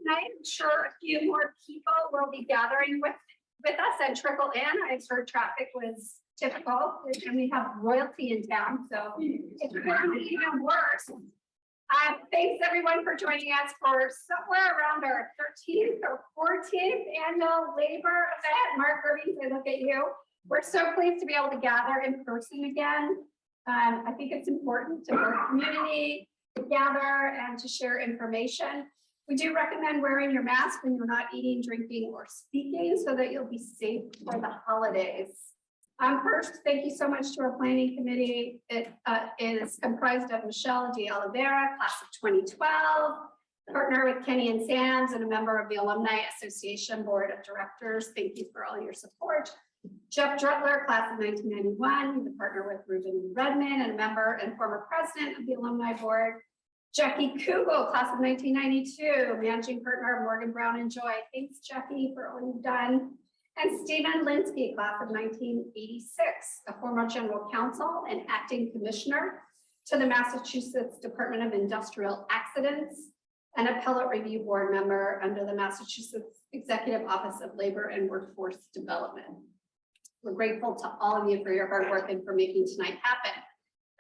tonight. I'm sure a few more people will be gathering with us and trickle in. I've heard traffic was difficult and we have royalty in town, so it's going to be even worse. Thanks everyone for joining us for somewhere around our 13th or 14th annual labor event. Mark Irving, I look at you. We're so pleased to be able to gather in person again. I think it's important to build community, to gather and to share information. We do recommend wearing your mask when you're not eating, drinking, or speaking so that you'll be safe for the holidays. First, thank you so much to our planning committee. It is comprised of Michelle de Oliveira, class of 2012, partner with Kenny and Sands, and a member of the Alumni Association Board of Directors. Thank you for all your support. Jeff Druttler, class of 1991, he's a partner with Reuben Redman and a member and former president of the Alumni Board. Jackie Kugel, class of 1992, managing partner of Morgan Brown and Joy. Thanks, Jackie, for all you've done. And Stephen Linsky, class of 1986, a former general counsel and acting commissioner to the Massachusetts Department of Industrial Accidents, and appellate review board member under the Massachusetts Executive Office of Labor and Workforce Development. We're grateful to all of you for your hard work and for making tonight happen.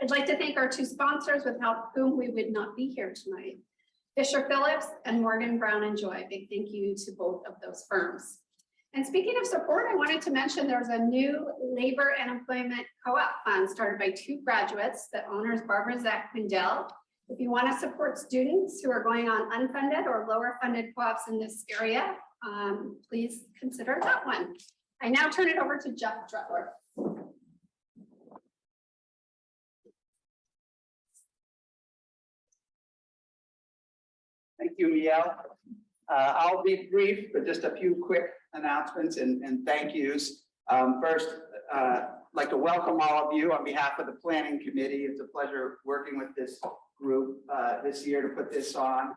I'd like to thank our two sponsors without whom we would not be here tonight, Fisher Phillips and Morgan Brown and Joy. Big thank you to both of those firms. And speaking of support, I wanted to mention there's a new labor and employment co-op fund started by two graduates that honors Barbara Zach Quindell. If you want to support students who are going on unfunded or lower funded co-ops in this area, please consider that one. I now turn it over to Jeff Druttler. Thank you, Miel. I'll be brief, but just a few quick announcements and thank yous. First, I'd like to welcome all of you on behalf of the Planning Committee. It's a pleasure working with this group this year to put this on.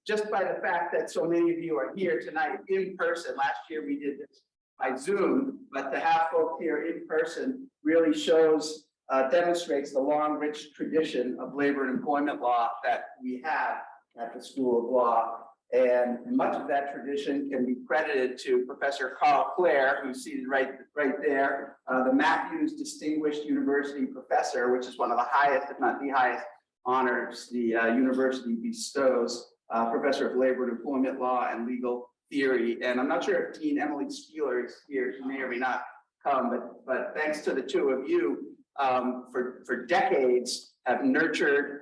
Just by the fact that so many of you are here tonight in person, last year we did this by Zoom, but to have folks here in person really shows demonstrates the long, rich tradition of labor and employment law that we have at the School of Law. And much of that tradition can be credited to Professor Carl Clare, who's seated right there, the Matthews Distinguished University Professor, which is one of the highest, if not the highest, honors the university bestows, Professor of Labor and Employment Law and Legal Theory. And I'm not sure if Dean Emily Spieler is here, she may or may not come, but thanks to the two of you, for decades have nurtured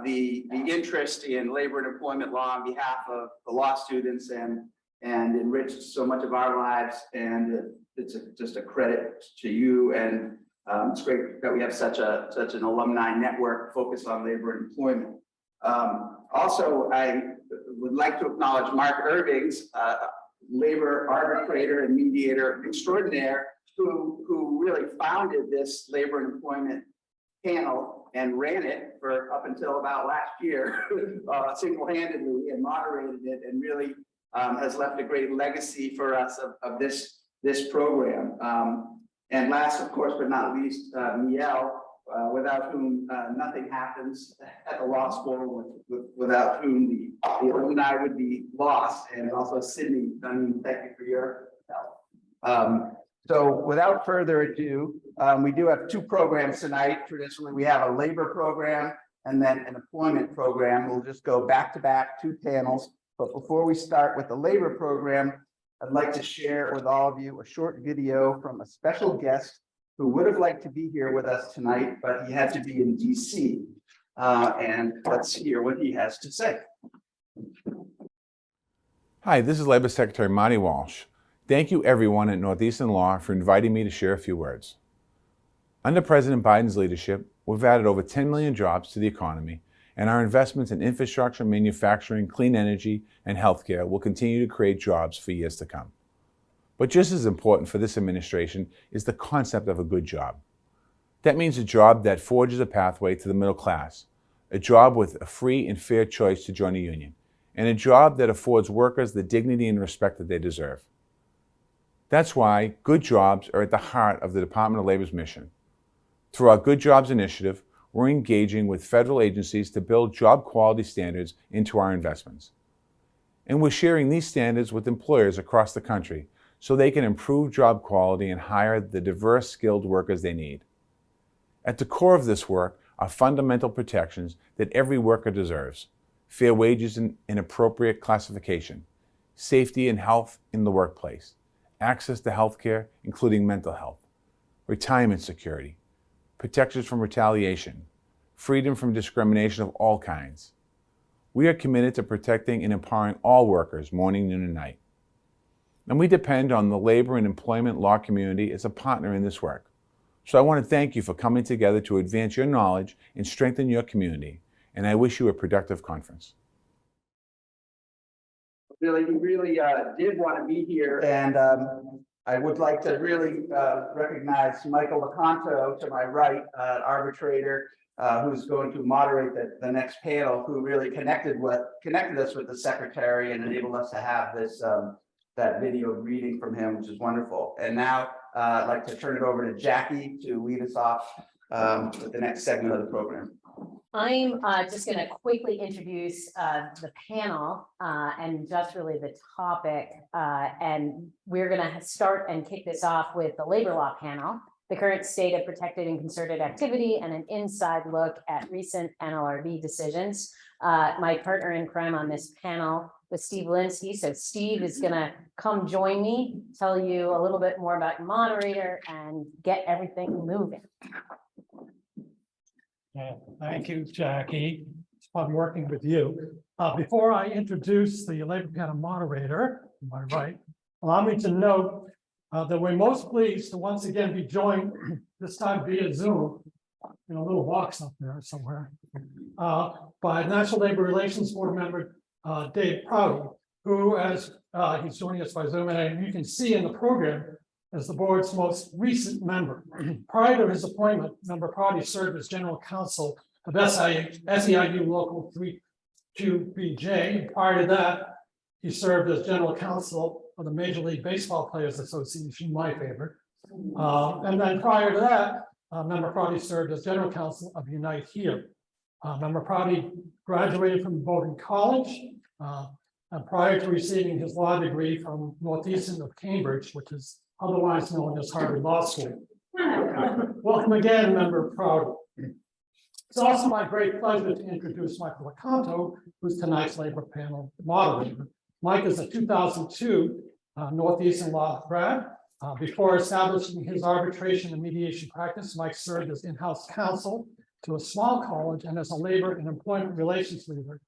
the interest in labor and employment law on behalf of the law students and enriched so much of our lives. And it's just a credit to you. And it's great that we have such an alumni network focused on labor and employment. Also, I would like to acknowledge Mark Irving's labor arbitrator and mediator extraordinaire, who really founded this labor and employment panel and ran it for up until about last year, single-handedly, and moderated it, and really has left a great legacy for us of this program. And last, of course, but not least, Miel, without whom nothing happens at the law school, without whom the alumni would be lost, and also Sydney, thank you for your help. So without further ado, we do have two programs tonight. Traditionally, we have a labor program and then an employment program. We'll just go back to back, two panels. But before we start with the labor program, I'd like to share with all of you a short video from a special guest who would have liked to be here with us tonight, but he had to be in DC. And let's hear what he has to say. Hi, this is Labor Secretary Marty Walsh. Thank you everyone at Northeastern Law for inviting me to share a few words. Under President Biden's leadership, we've added over 10 million jobs to the economy, and our investments in infrastructure, manufacturing, clean energy, and healthcare will continue to create jobs for years to come. But just as important for this administration is the concept of a good job. That means a job that forges a pathway to the middle class, a job with a free and fair choice to join a union, and a job that affords workers the dignity and respect that they deserve. That's why good jobs are at the heart of the Department of Labor's mission. Through our Good Jobs initiative, we're engaging with federal agencies to build job quality standards into our investments. And we're sharing these standards with employers across the country so they can improve job quality and hire the diverse skilled workers they need. At the core of this work are fundamental protections that every worker deserves: fair wages and appropriate classification, safety and health in the workplace, access to health care, including mental health, retirement security, protections from retaliation, freedom from discrimination of all kinds. We are committed to protecting and empowering all workers morning, noon, and night. And we depend on the labor and employment law community as a partner in this work. So I want to thank you for coming together to advance your knowledge and strengthen your community. And I wish you a productive conference. Really, we really did want to be here, and I would like to really recognize Michael Lecanto to my right, arbitrator, who's going to moderate the next panel, who really connected us with the secretary and enabled us to have this that video reading from him, which is wonderful. And now I'd like to turn it over to Jackie to lead us off with the next segment of the program. I'm just going to quickly introduce the panel and just really the topic. And we're going to start and kick this off with the labor law panel, the current state of protected and concerted activity, and an inside look at recent NLRB decisions. My partner in crime on this panel was Steve Linsky. So Steve is going to come join me, tell you a little bit more about your moderator, and get everything moving. Thank you, Jackie. It's fun working with you. Before I introduce the labor panel moderator, on my right, allow me to note that we're most pleased to once again be joined, this time via Zoom, in a little box up there somewhere, by National Labor Relations Board member Dave Prouty, who, as he's joining us by Zoom, and you can see in the program, as the board's most recent member. Prior to his appointment, member Prouty served as general counsel of SEIU Local 32BJ. Prior to that, he served as general counsel of the Major League Baseball Players Association, my favorite. And then prior to that, member Prouty served as general counsel of Unite Here. Member Prouty graduated from Bowdoin College, and prior to receiving his law degree from Northeastern of Cambridge, which is otherwise known as Harvard Law School. Welcome again, member Prouty. It's also my great pleasure to introduce Michael Lecanto, who's tonight's labor panel moderator. Mike is a 2002 Northeastern law grad. Before establishing his arbitration and mediation practice, Mike served as in-house counsel to a small college and as a labor and employment relations leader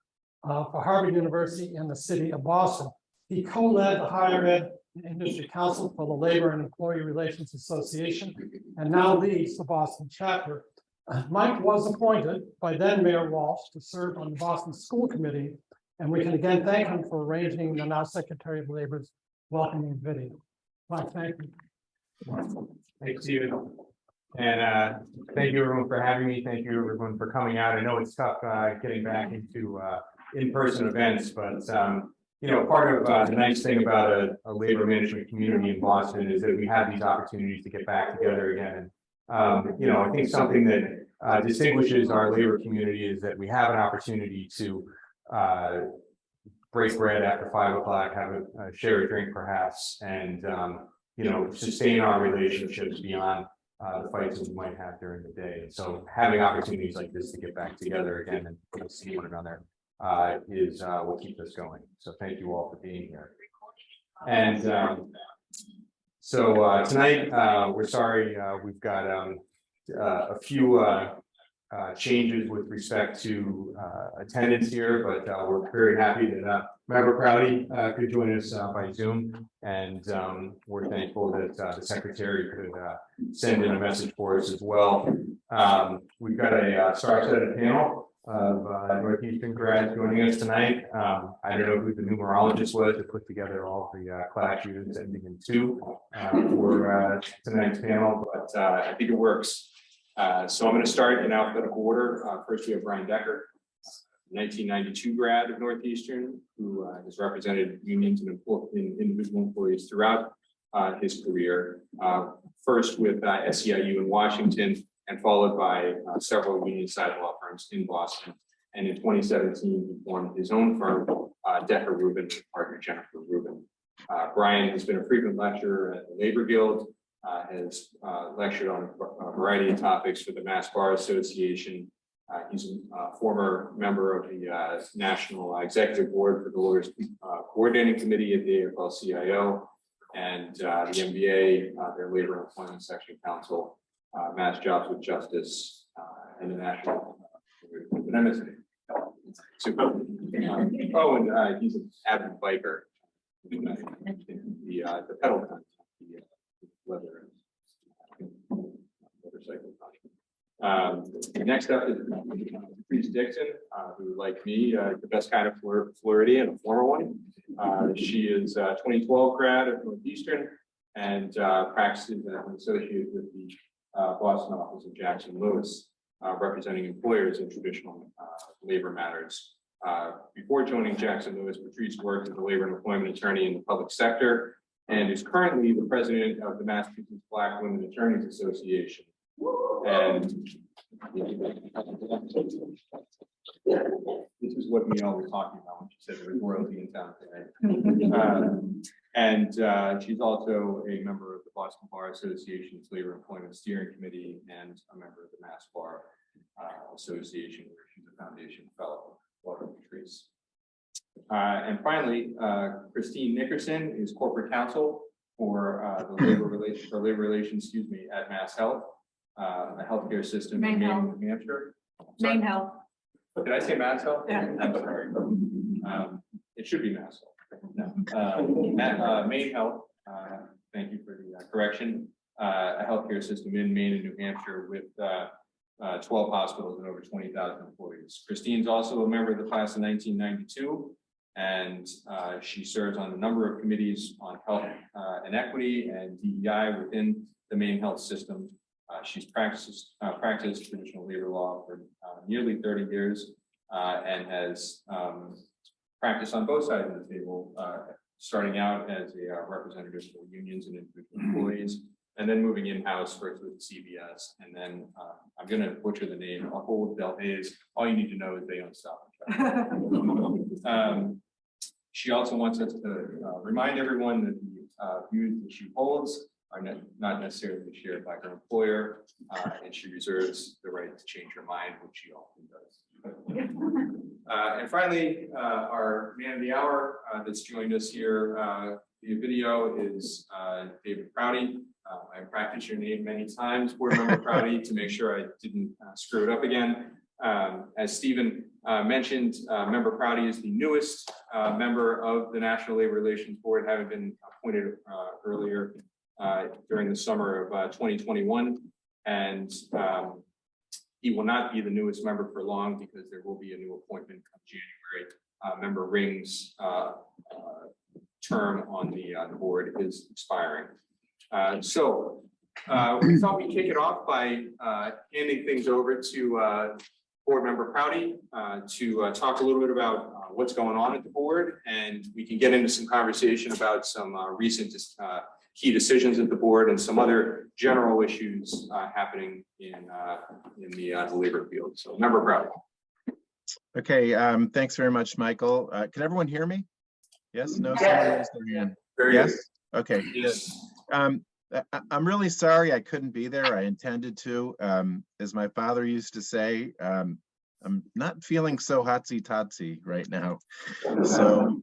for Harvard University and the city of Boston. He co-led the higher ed Industry Council for the Labor and Employee Relations Association, and now leads the Boston chapter. Mike was appointed by then Mayor Walsh to serve on the Boston School Committee, and we can again thank him for arranging the now Secretary of Labor's welcoming video. Mike, thank you. Thanks, Stephen. And thank you everyone for having me. Thank you everyone for coming out. I know it's tough getting back into in-person events, but you know, part of the nice thing about a labor management community in Boston is that we have these opportunities to get back together again. And you know, I think something that distinguishes our labor community is that we have an opportunity to break bread after 5 o'clock, have a share a drink perhaps, and you know, sustain our relationships beyond the fights that we might have during the day. So having opportunities like this to get back together again and see one another is what keeps us going. So thank you all for being here. And so tonight we're sorry we've got a few changes with respect to attendance here, but we're very happy that Member Prouty could join us by Zoom, and we're thankful that the Secretary could send in a message for us as well. We've got a star-studded panel of Northeastern grads joining us tonight. I don't know who the numerologist was that put together all the class units ending in 2 for tonight's panel, but I think it works. So I'm going to start in alphabetical order. First, we have Brian Decker, 1992 grad of Northeastern, who has represented unions and individual employees throughout his career. First with SEIU in Washington, and followed by several union-side law firms in Boston. And in 2017, he formed his own firm, Decker Rubin, with partner Jennifer Rubin. Brian has been a frequent lecturer at the Labor Guild, has lectured on a variety of topics for the Mass Bar Association. He's a former member of the National Executive Board for the Lawyers Coordinating Committee at the AFL-CIO and the MBA, their Labor and Employment Section Council, Mass Jobs with Justice, and the National MSA. Oh, and he's an avid biker. The pedal content, the leather motorcycle. Next up is Patrice Dixon, who, like me, the best kind of Floridian, a former one. She is a 2012 grad at Northeastern and practices as an associate with the Boston office of Jackson Lewis, representing employers in traditional labor matters. Before joining Jackson Lewis, Patrice worked as a labor and employment attorney in the public sector and is currently the president of the Massachusetts Black Women Attorneys Association. And this is what Miel was talking about when she said there was royalty in town today. She's also a member of the Boston Bar Association's Labor Employment Steering Committee and a member of the Mass Bar Association, where she's a foundation fellow. Welcome, Patrice. And finally, Christine Nickerson is corporate counsel for the labor relations, at Mass Health, a healthcare system in New Hampshire. Maine Health. Did I say Mass Health? Yeah. I'm sorry. It should be Mass Health. No. Maine Health. Thank you for the correction. A healthcare system in Maine and New Hampshire with 12 hospitals and over 20,000 employees. Christine's also a member of the class of 1992, and she serves on a number of committees on health and equity and DEI within the Maine health system. She's practiced traditional labor law for nearly 30 years and has practiced on both sides of the table, starting out as a representative for unions and individual employees, and then moving in-house first with CBS, and then I'm going to butcher the name. I'll hold Del Hayes. All you need to know is they don't stop. She also wants us to remind everyone that the views that she holds are not necessarily shared by her employer, and she reserves the right to change her mind, which she often does. And finally, our man of the hour that's joined us here via video is David Prouty. I practiced your name many times, Board Member Prouty, to make sure I didn't screw it up again. As Stephen mentioned, Member Prouty is the newest member of the National Labor Relations Board, having been appointed earlier during the summer of 2021. And he will not be the newest member for long because there will be a new appointment come January. Member Ring's term on the board is expiring. So we thought we'd kick it off by handing things over to Board Member Prouty to talk a little bit about what's going on at the board, and we can get into some conversation about some recent key decisions at the board and some other general issues happening in the labor field. So, Member Prouty. Okay, thanks very much, Michael. Can everyone hear me? Yes, no, someone raised their hand. Yes, okay. Yes. I'm really sorry I couldn't be there. I intended to. As my father used to say, I'm not feeling so hotsy-totsy right now. So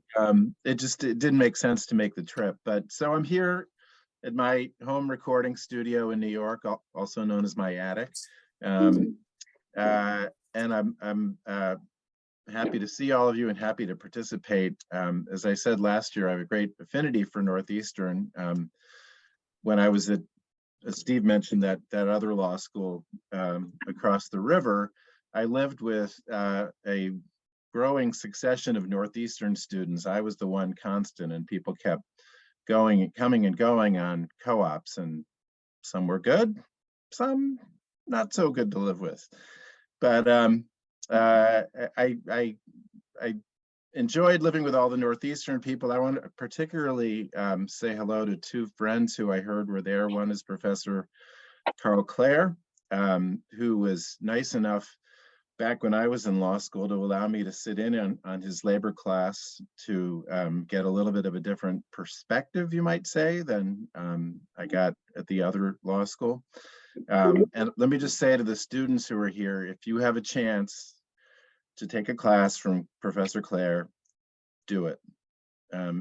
it didn't make sense to make the trip. But so I'm here at my home recording studio in New York, also known as my attic. And I'm happy to see all of you and happy to participate. As I said last year, I have a great affinity for Northeastern. When I was at, as Steve mentioned, that other law school across the river, I lived with a growing succession of Northeastern students. I was the one constant, and people kept coming and going on co-ops, and some were good, some not so good to live with. But I enjoyed living with all the Northeastern people. I want to particularly say hello to two friends who I heard were there. One is Professor Carl Clare, who was nice enough back when I was in law school to allow me to sit in on his labor class to get a little bit of a different perspective, you might say, than I got at the other law school. And let me just say to the students who are here, if you have a chance to take a class from Professor Clare, do it.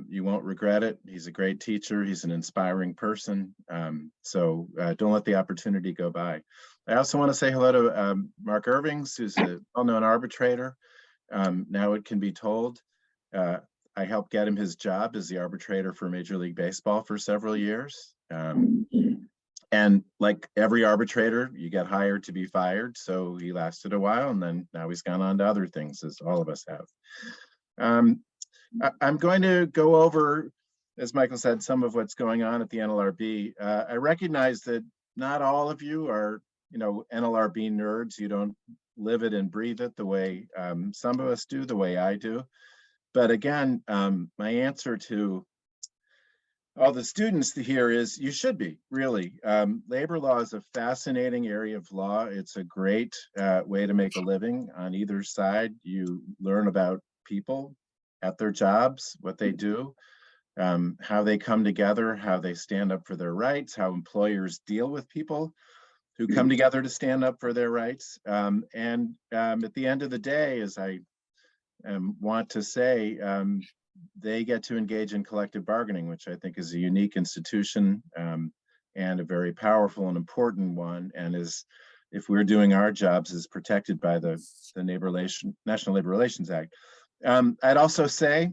You won't regret it. He's a great teacher. He's an inspiring person. So don't let the opportunity go by. I also want to say hello to Mark Irvings, who's a well-known arbitrator. Now it can be told, I helped get him his job as the arbitrator for Major League Baseball for several years. And like every arbitrator, you get hired to be fired. So he lasted a while, and then now he's gone on to other things, as all of us have. I'm going to go over, as Michael said, some of what's going on at the NLRB. I recognize that not all of you are, NLRB nerds. You don't live it and breathe it the way some of us do, the way I do. But again, my answer to all the students here is you should be, really. Labor law is a fascinating area of law. It's a great way to make a living on either side. You learn about people at their jobs, what they do, how they come together, how they stand up for their rights, how employers deal with people who come together to stand up for their rights. And at the end of the day, as I want to say, they get to engage in collective bargaining, which I think is a unique institution and a very powerful and important one. And is, if we're doing our jobs, is protected by the National Labor Relations Act. I'd also say,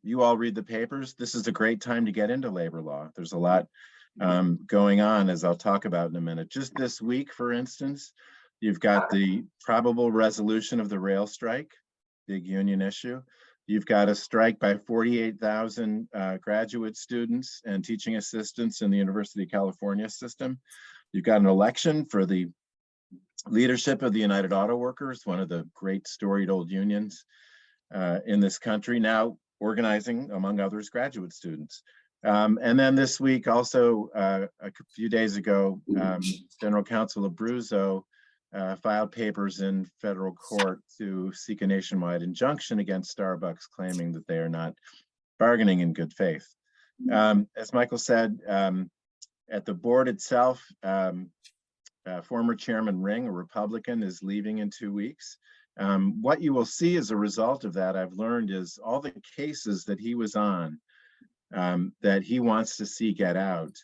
you all read the papers. This is a great time to get into labor law. There's a lot going on, as I'll talk about in a minute. Just this week, for instance, you've got the probable resolution of the rail strike, big union issue. You've got a strike by 48,000 graduate students and teaching assistants in the University of California system. You've got an election for the leadership of the United Auto Workers, one of the great storied old unions in this country, now organizing, among others, graduate students. And then this week, also a few days ago, General Counsel Abruzzo filed papers in federal court to seek a nationwide injunction against Starbucks, claiming that they are not bargaining in good faith. As Michael said, at the board itself, former Chairman Ring, a Republican, is leaving in 2 weeks. What you will see as a result of that, I've learned, is all the cases that he was on that he wants to see get out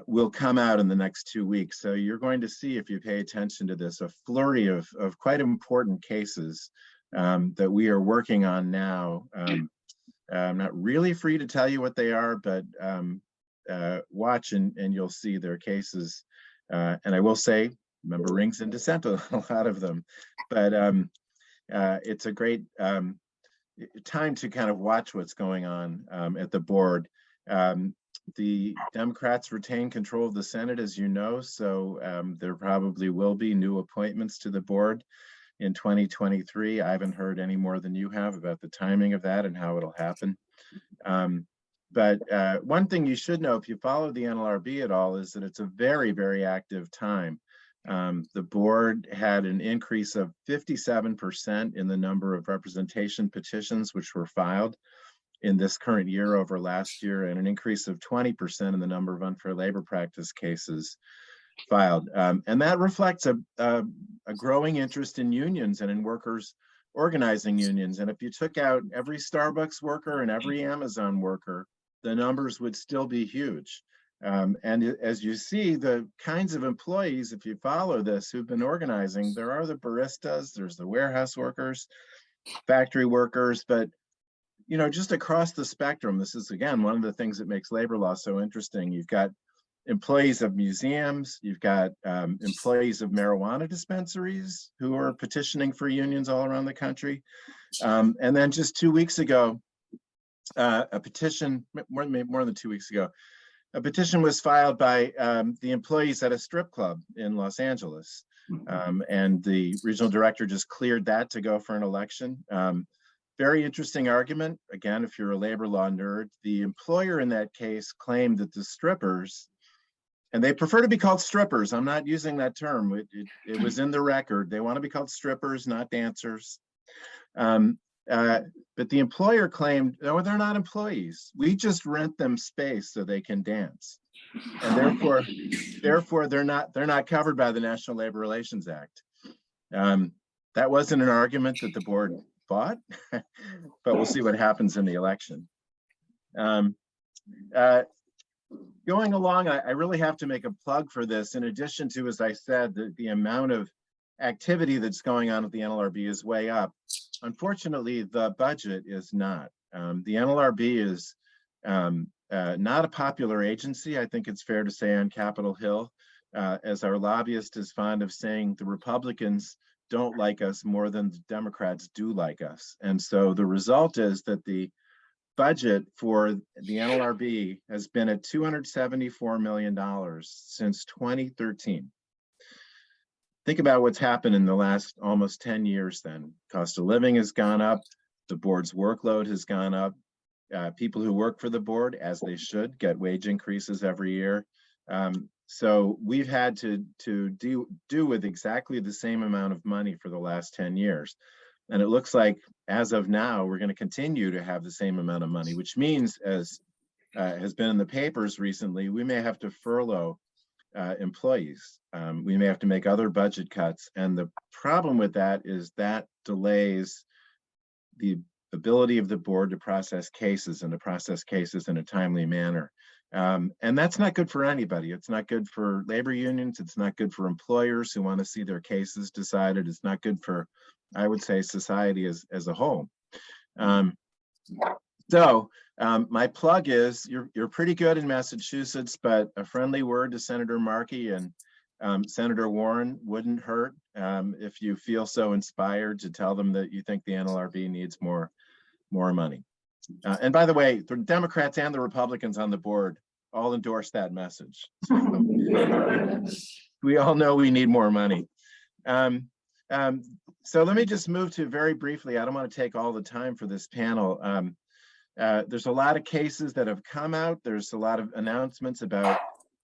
will come out in the next 2 weeks. So you're going to see, if you pay attention to this, a flurry of quite important cases that we are working on now. I'm not really free to tell you what they are, but watch and you'll see their cases. And I will say, remember, Ring's in dissent on a lot of them, but it's a great time to kind of watch what's going on at the board. The Democrats retain control of the Senate, as you know, so there probably will be new appointments to the board in 2023. I haven't heard any more than you have about the timing of that and how it'll happen. But one thing you should know, if you follow the NLRB at all, is that it's a very, very active time. The board had an increase of 57% in the number of representation petitions which were filed in this current year over last year, and an increase of 20% in the number of unfair labor practice cases filed. And that reflects a growing interest in unions and in workers organizing unions. And if you took out every Starbucks worker and every Amazon worker, the numbers would still be huge. And as you see, the kinds of employees, if you follow this, who've been organizing, there are the baristas, there's the warehouse workers, factory workers, but just across the spectrum, this is, again, one of the things that makes labor law so interesting. You've got employees of museums, you've got employees of marijuana dispensaries who are petitioning for unions all around the country. And then just 2 weeks ago, a petition, more than 2 weeks ago, a petition was filed by the employees at a strip club in Los Angeles. And the regional director just cleared that to go for an election. Very interesting argument. Again, if you're a labor law nerd, the employer in that case claimed that the strippers And they prefer to be called strippers. I'm not using that term. It was in the record. They want to be called strippers, not dancers. But the employer claimed, no, they're not employees. We just rent them space so they can dance. And therefore they're not covered by the National Labor Relations Act. That wasn't an argument that the board fought, but we'll see what happens in the election. Going along, I really have to make a plug for this. In addition to, as I said, the amount of activity that's going on at the NLRB is way up. Unfortunately, the budget is not. The NLRB is not a popular agency. I think it's fair to say on Capitol Hill. As our lobbyist is fond of saying, the Republicans don't like us more than the Democrats do like us. And so the result is that the budget for the NLRB has been at $274 million since 2013. Think about what's happened in the last almost 10 years then. Cost of living has gone up, the board's workload has gone up. People who work for the board, as they should, get wage increases every year. So we've had to do with exactly the same amount of money for the last 10 years. And it looks like as of now, we're going to continue to have the same amount of money, which means, as has been in the papers recently, we may have to furlough employees. We may have to make other budget cuts. And the problem with that is that delays the ability of the board to process cases and to process cases in a timely manner. And that's not good for anybody. It's not good for labor unions. It's not good for employers who want to see their cases decided. It's not good for, I would say, society as a whole. My plug is, you're pretty good in Massachusetts, but a friendly word to Senator Markey and Senator Warren wouldn't hurt if you feel so inspired to tell them that you think the NLRB needs more money. And by the way, the Democrats and the Republicans on the board all endorse that message. We all know we need more money. So let me just move to very briefly, I don't want to take all the time for this panel. There's a lot of cases that have come out. There's a lot of announcements about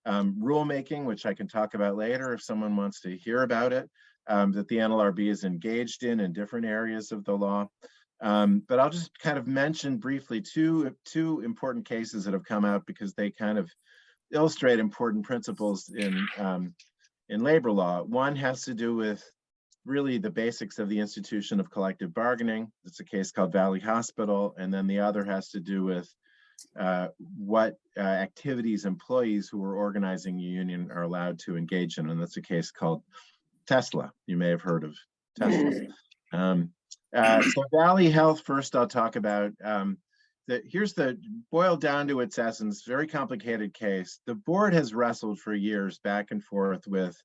rulemaking, which I can talk about later if someone wants to hear about it, that the NLRB is engaged in different areas of the law. But I'll just kind of mention briefly two important cases that have come out because they kind of illustrate important principles in labor law. One has to do with really the basics of the institution of collective bargaining. It's a case called Valley Hospital. And then the other has to do with what activities employees who are organizing a union are allowed to engage in. And that's a case called Tesla. You may have heard of Tesla. So Valley Health, first I'll talk about. Here's the boiled down to its essence, very complicated case. The board has wrestled for years back and forth with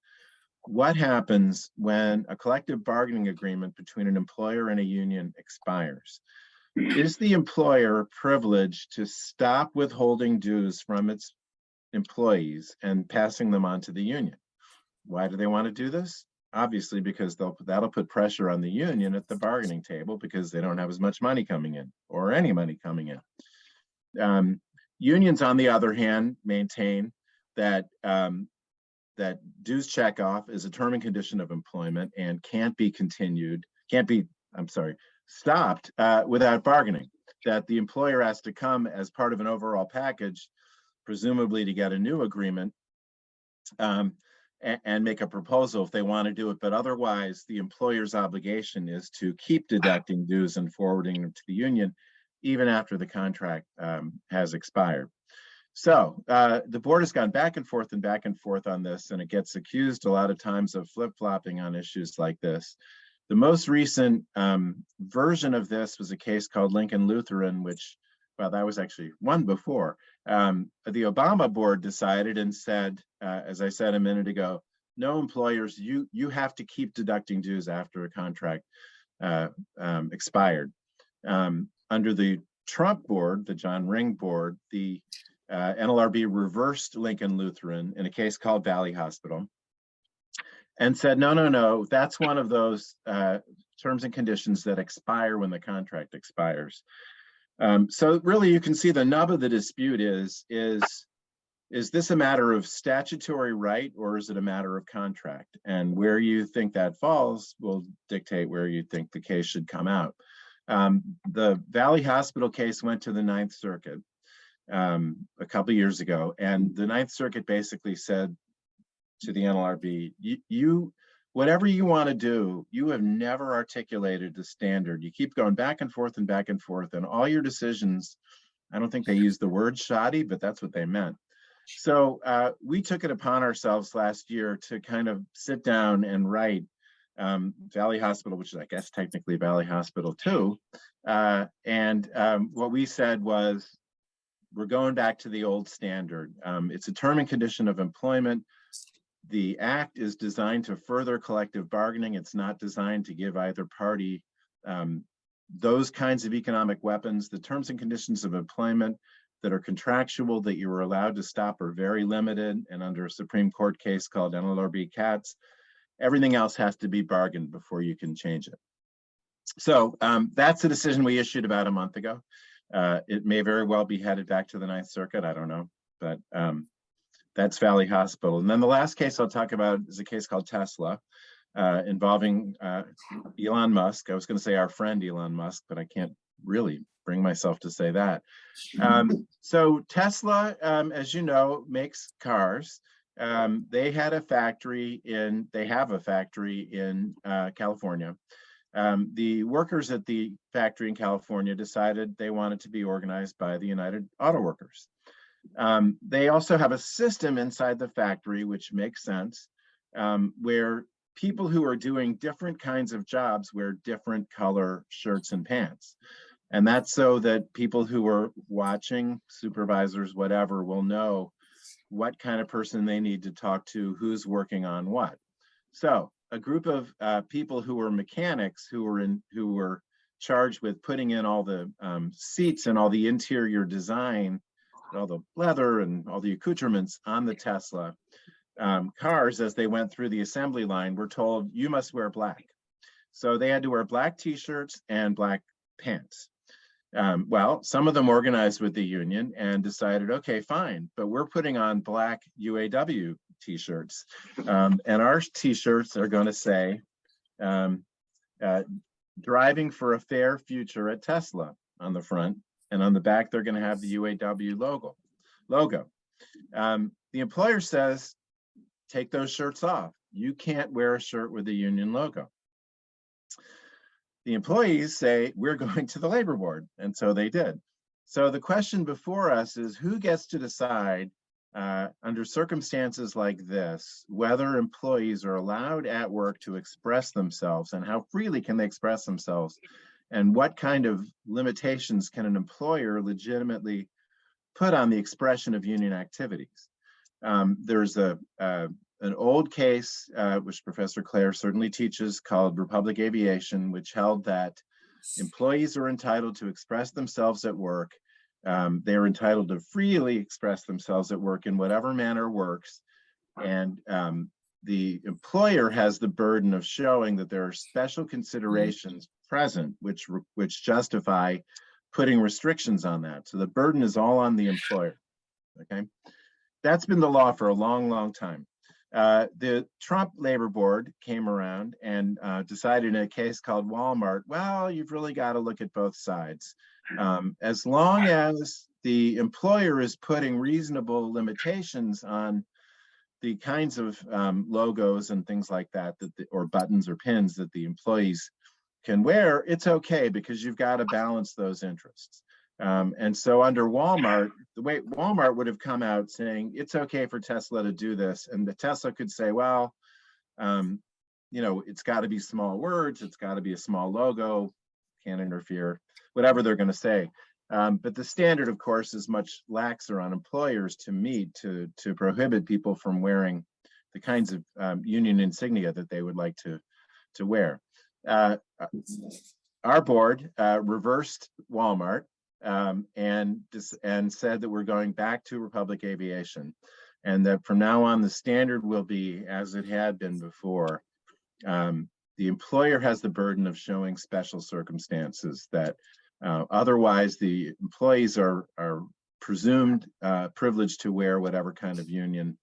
what happens when a collective bargaining agreement between an employer and a union expires. Is the employer privileged to stop withholding dues from its employees and passing them on to the union? Why do they want to do this? Obviously, because that'll put pressure on the union at the bargaining table because they don't have as much money coming in or any money coming in. Unions, on the other hand, maintain that that dues checkoff is a term and condition of employment and can't be stopped without bargaining. That the employer has to come as part of an overall package, presumably to get a new agreement, and make a proposal if they want to do it. But otherwise, the employer's obligation is to keep deducting dues and forwarding them to the union, even after the contract has expired. So the board has gone back and forth on this, and it gets accused a lot of times of flip-flopping on issues like this. The most recent version of this was a case called Lincoln Lutheran, which, well, that was actually one before. The Obama board decided and said, as I said a minute ago, no employers, you have to keep deducting dues after a contract expired. Under the Trump board, the John Ring board, the NLRB reversed Lincoln Lutheran in a case called Valley Hospital and said, no, that's one of those terms and conditions that expire when the contract expires. So really you can see the nub of the dispute is is this a matter of statutory right or is it a matter of contract? And where you think that falls will dictate where you think the case should come out. The Valley Hospital case went to the Ninth Circuit a couple of years ago, and the Ninth Circuit basically said to the NLRB, whatever you want to do, you have never articulated the standard. You keep going back and forth, and all your decisions, I don't think they used the word shoddy, but that's what they meant. So we took it upon ourselves last year to kind of sit down and write Valley Hospital, which is, I guess, technically Valley Hospital too. What we said was, we're going back to the old standard. It's a term and condition of employment. The act is designed to further collective bargaining. It's not designed to give either party those kinds of economic weapons. The terms and conditions of employment that are contractual, that you are allowed to stop, are very limited. And under a Supreme Court case called NLRB Cats, everything else has to be bargained before you can change it. So that's the decision we issued about a month ago. It may very well be headed back to the Ninth Circuit. I don't know, but that's Valley Hospital. And then the last case I'll talk about is a case called Tesla, involving Elon Musk. I was going to say our friend Elon Musk, but I can't really bring myself to say that. So Tesla, as you know, makes cars. They have a factory in California. The workers at the factory in California decided they wanted to be organized by the United Auto Workers. They also have a system inside the factory, which makes sense, where people who are doing different kinds of jobs wear different color shirts and pants. And that's so that people who are watching, supervisors, whatever, will know what kind of person they need to talk to, who's working on what. So a group of people who were mechanics, who were charged with putting in all the seats and all the interior design, all the leather and all the accoutrements on the Tesla cars as they went through the assembly line, were told, you must wear black. So they had to wear black t-shirts and black pants. Well, some of them organized with the union and decided, okay, fine, but we're putting on black UAW t-shirts. And our t-shirts are going to say, driving for a fair future at Tesla on the front, and on the back, they're going to have the UAW logo. The employer says, take those shirts off. You can't wear a shirt with a union logo. The employees say, we're going to the labor board. And so they did. So the question before us is, who gets to decide under circumstances like this, whether employees are allowed at work to express themselves, and how freely can they express themselves, and what kind of limitations can an employer legitimately put on the expression of union activities? There's an old case, which Professor Clare certainly teaches, called Republic Aviation, which held that employees are entitled to express themselves at work. They are entitled to freely express themselves at work in whatever manner works. And the employer has the burden of showing that there are special considerations present which justify putting restrictions on that. So the burden is all on the employer. Okay, that's been the law for a long, long time. The Trump Labor Board came around and decided in a case called Walmart, well, you've really got to look at both sides. As long as the employer is putting reasonable limitations on the kinds of logos and things like that, or buttons or pins that the employees can wear, it's okay, because you've got to balance those interests. And so under Walmart, the way Walmart would have come out saying, it's okay for Tesla to do this. And the Tesla could say, well, it's got to be small words. It's got to be a small logo, can't interfere, whatever they're going to say. But the standard, of course, is much laxer on employers to meet to prohibit people from wearing the kinds of union insignia that they would like to wear. Our board reversed Walmart and said that we're going back to Republic Aviation, and that from now on the standard will be as it had been before. The employer has the burden of showing special circumstances that otherwise the employees are presumed privilege to wear whatever kind of union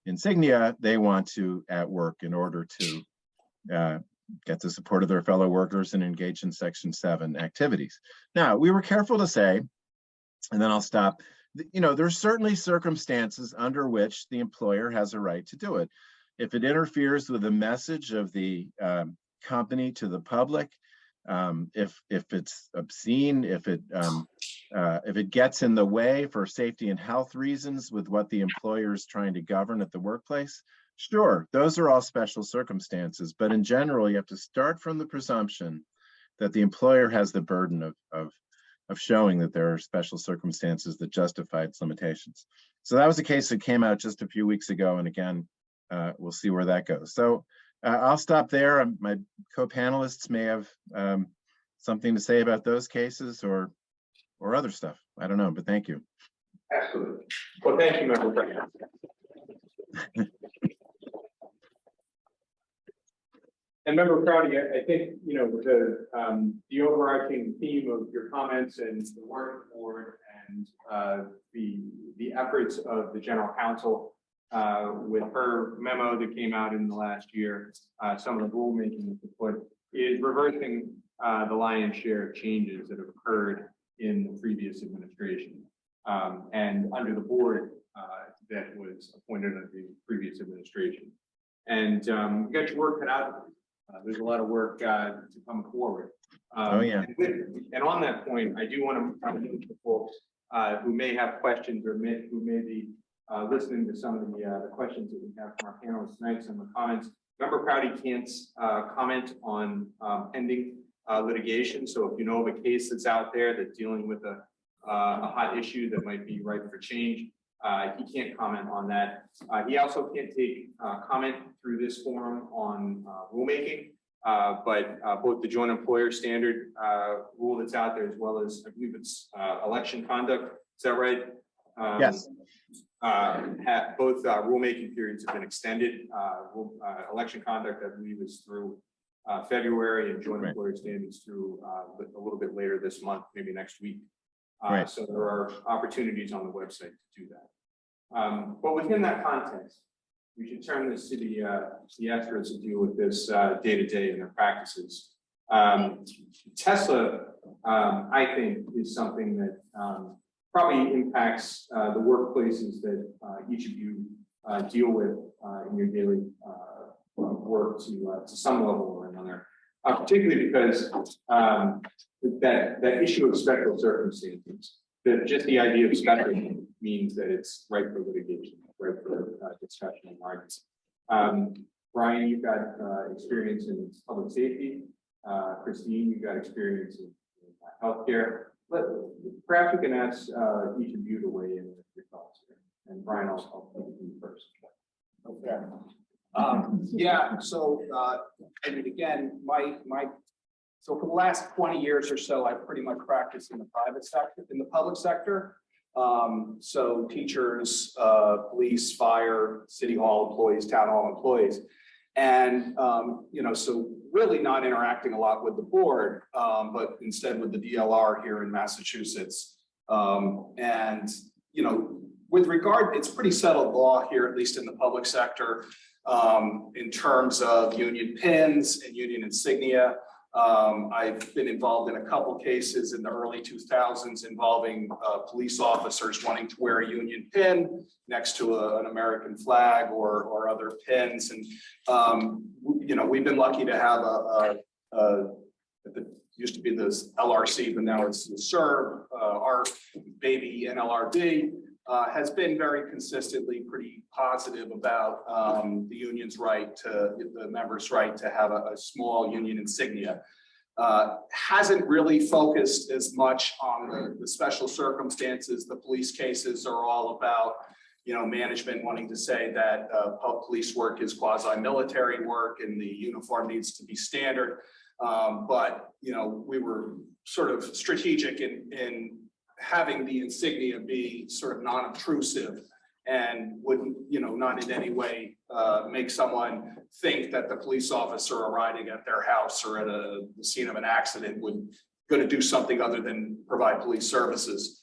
insignia they want to at work in order to get the support of their fellow workers and engage in Section 7 activities. Now, we were careful to say, and then I'll stop, there's certainly circumstances under which the employer has a right to do it. If it interferes with the message of the company to the public, if it's obscene, if it gets in the way for safety and health reasons with what the employer is trying to govern at the workplace, sure, those are all special circumstances. But in general, you have to start from the presumption that the employer has the burden of showing that there are special circumstances that justify its limitations. So that was a case that came out just a few weeks ago, and again, we'll see where that goes. So I'll stop there. My co-panelists may have something to say about those cases or other stuff. I don't know, but thank you. Absolutely. Well, thank you, Member Brown. And Member Crowdy, I think, the overarching theme of your comments and the work of the board and the efforts of the general counsel with her memo that came out in the last year, some of the rulemaking that was put, is reversing the lion's share of changes that have occurred in the previous administration and under the board that was appointed under the previous administration. And you got your work cut out. There's a lot of work to come forward. Oh, yeah. And on that point, I do want to move to folks who may have questions or who may be listening to some of the questions that we have from our panelists tonight, some of the comments. Member Crowdy can't comment on pending litigation. So if you know of a case that's out there that's dealing with a hot issue that might be ripe for change, he can't comment on that. He also can't take comment through this forum on rulemaking, but both the joint employer standard rule that's out there, as well as I believe it's election conduct. Is that right? Yes. Both rulemaking periods have been extended. Election conduct, I believe, is through February, and joint employer standards through a little bit later this month, maybe next week. So there are opportunities on the website to do that. But within that context, we should turn this to the experts who deal with this day to day in their practices. Tesla, I think, is something that probably impacts the workplaces that each of you deal with in your daily work to some level or another, particularly because that issue of special circumstances, that just the idea of special means that it's ripe for litigation, ripe for discussion and arguments. Brian, you've got experience in public safety. Christine, you've got experience in healthcare. Perhaps we can ask each of you to weigh in with your thoughts here. And Brian, I'll take you first. Okay. Yeah, so I mean, again, so for the last 20 years or so, I've pretty much practiced in the private sector, in the public sector. So teachers, police, fire, city hall employees, town hall employees. And, so really not interacting a lot with the board, but instead with the DLR here in Massachusetts. With regard, it's pretty settled law here, at least in the public sector, in terms of union pins and union insignia. I've been involved in a couple cases in the early 2000s involving police officers wanting to wear a union pin next to an American flag or other pins. And, we've been lucky to have it used to be this LRC, but now it's SERB. Our baby NLRB has been very consistently pretty positive about the union's right to, the members' right to have a small union insignia. Hasn't really focused as much on the special circumstances. The police cases are all about, management wanting to say that police work is quasi-military work and the uniform needs to be standard. But we were sort of strategic in having the insignia be sort of non-obtrusive and wouldn't, not in any way make someone think that the police officer arriving at their house or at the scene of an accident would going to do something other than provide police services.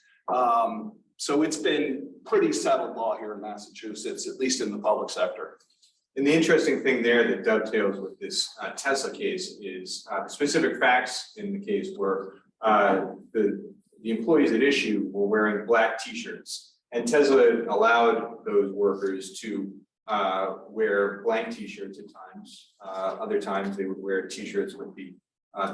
So it's been pretty settled law here in Massachusetts, at least in the public sector. And the interesting thing there that dovetails with this Tesla case is the specific facts in the case were the employees at issue were wearing black T-shirts, and Tesla allowed those workers to wear blank T-shirts at times. Other times they would wear T-shirts with the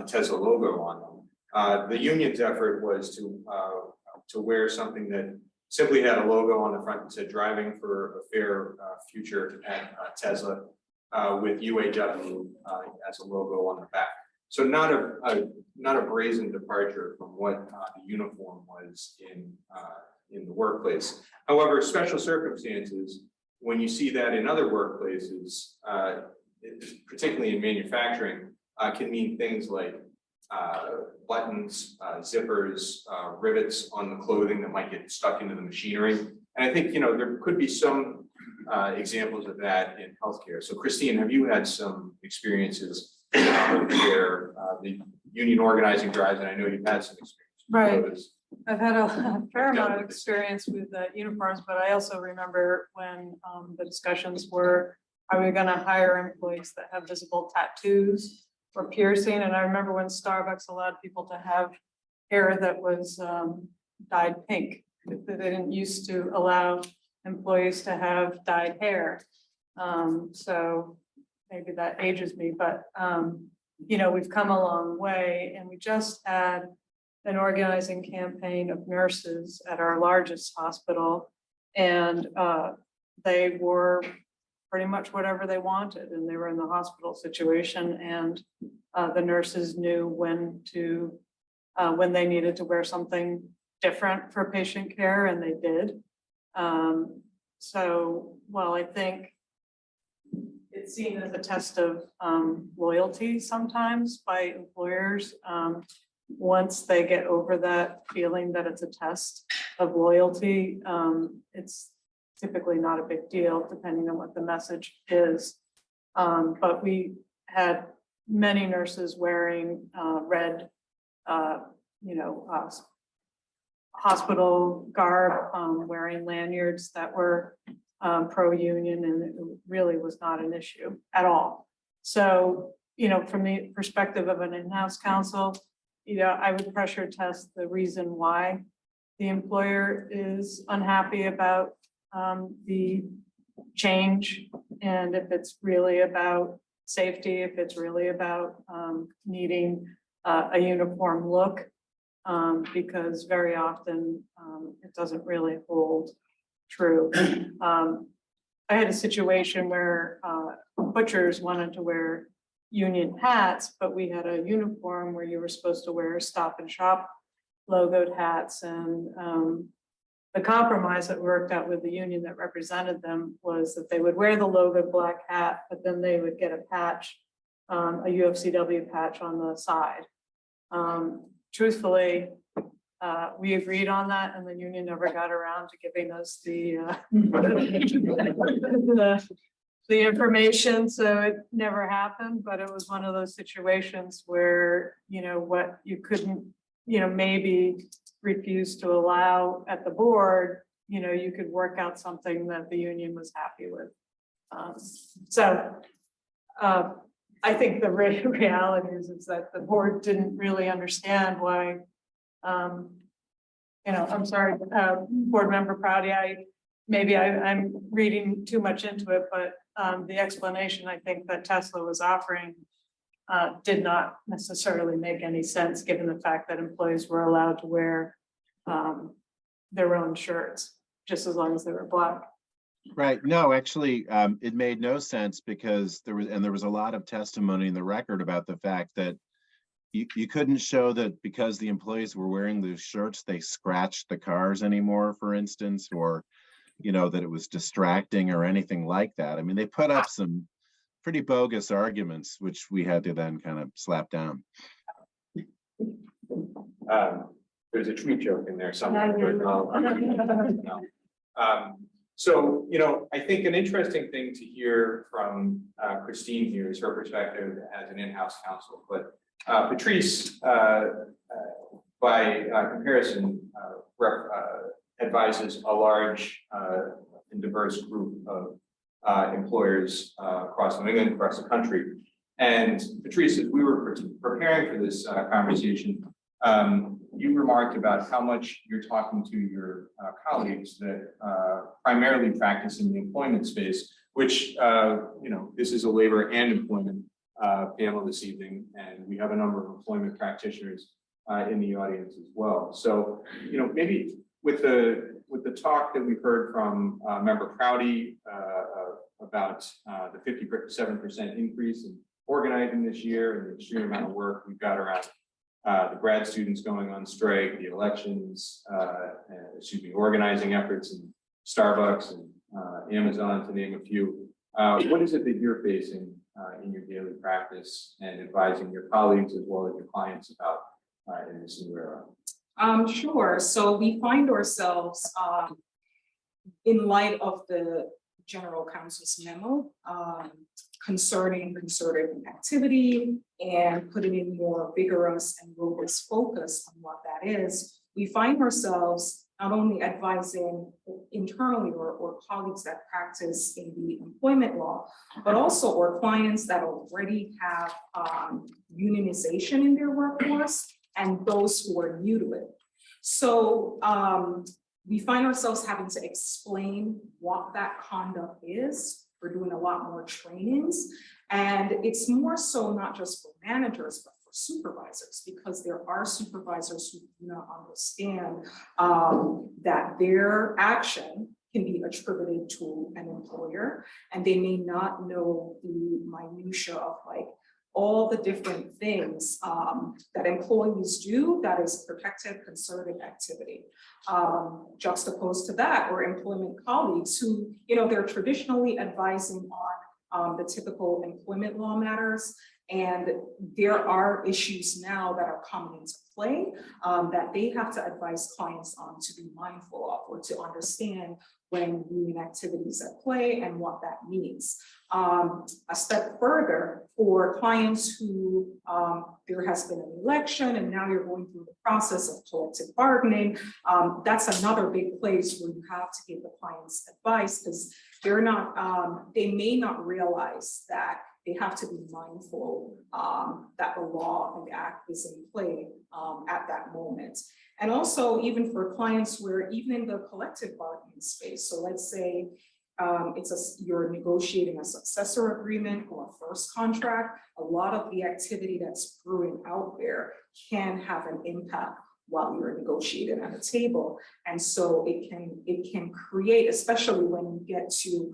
Tesla logo on them. The union's effort was to wear something that simply had a logo on the front that said "Driving for a Fair Future" at Tesla, with UAW as a logo on the back. So not a brazen departure from what the uniform was in the workplace. However, special circumstances, when you see that in other workplaces, particularly in manufacturing, can mean things like buttons, zippers, rivets on the clothing that might get stuck into the machinery. And I think, there could be some examples of that in healthcare. So Christine, have you had some experiences where the union organizing drives, and I know you've had some experience. Right. with those. I've had a fair amount of experience with uniforms, but I also remember when the discussions were, are we gonna hire employees that have visible tattoos or piercing? And I remember when Starbucks allowed people to have hair that was dyed pink. They didn't used to allow employees to have dyed hair. So maybe that ages me, but we've come a long way, and we just had an organizing campaign of nurses at our largest hospital, and they were pretty much whatever they wanted, and they were in the hospital situation, and the nurses knew when they needed to wear something different for patient care, and they did. So while I think it's seen as a test of loyalty sometimes by employers, once they get over that feeling that it's a test of loyalty, it's typically not a big deal, depending on what the message is. But we had many nurses wearing red, hospital garb, wearing lanyards that were pro-union, and it really was not an issue at all. So, from the perspective of an in-house counsel, I would pressure test the reason why the employer is unhappy about the change, and if it's really about safety, if it's really about needing a uniform look, because very often it doesn't really hold true. I had a situation where butchers wanted to wear union hats, but we had a uniform where you were supposed to wear Stop and Shop logoed hats, and the compromise that worked out with the union that represented them was that they would wear the logoed black hat, but then they would get a patch, a UFCW patch on the side. Truthfully, we agreed on that, and the union never got around to giving us the information, so it never happened. But it was one of those situations where, what you couldn't, maybe refuse to allow at the board, you could work out something that the union was happy with. I think the reality is that the board didn't really understand why, I'm sorry, board member Prouty, I'm reading too much into it, but the explanation I think that Tesla was offering did not necessarily make any sense, given the fact that employees were allowed to wear their own shirts, just as long as they were black. Right. No, actually, it made no sense, because there was a lot of testimony in the record about the fact that you couldn't show that because the employees were wearing those shirts, they scratched the cars anymore, for instance, or, that it was distracting or anything like that. I mean, they put up some pretty bogus arguments, which we had to then kind of slap down. There's a tweet joke in there somewhere. So, I think an interesting thing to hear from Christine here is her perspective as an in-house counsel, but Patrice, by comparison, advises a large and diverse group of employers across New England, across the country. And Patrice, as we were preparing for this conversation, you remarked about how much you're talking to your colleagues that primarily practice in the employment space, which, this is a labor and employment panel this evening, and we have a number of employment practitioners in the audience as well. So, maybe with the talk that we've heard from Member Prouty about the 57% increase in organizing this year and the extreme amount of work we've got around the grad students going on strike, the elections, organizing efforts in Starbucks and Amazon, to name a few. What is it that you're facing in your daily practice and advising your colleagues as well as your clients about in this new era? Sure. So we find ourselves in light of the General Counsel's memo concerning concerted activity and putting in more vigorous and robust focus on what that is. We find ourselves not only advising internally or colleagues that practice in the employment law, but also our clients that already have unionization in their workforce and those who are new to it. So we find ourselves having to explain what that conduct is. We're doing a lot more trainings, and it's more so not just for managers, but for supervisors, because there are supervisors who do not understand that their action can be attributed to an employer, and they may not know the minutia of all the different things that employees do that is protected concerted activity. Juxtaposed to that, or employment colleagues who, they're traditionally advising on the typical employment law matters. And there are issues now that are coming into play that they have to advise clients on to be mindful of, or to understand when union activities at play and what that means. A step further, for clients who there has been an election and now you're going through the process of collective bargaining, that's another big place where you have to give the clients advice, because they're not, they may not realize that they have to be mindful that the law and the act is in play at that moment. And also, even for clients where even in the collective bargaining space, so let's say you're negotiating a successor agreement or a first contract, a lot of the activity that's brewing out there can have an impact while you're negotiating at a table. And so it can create, especially when you get to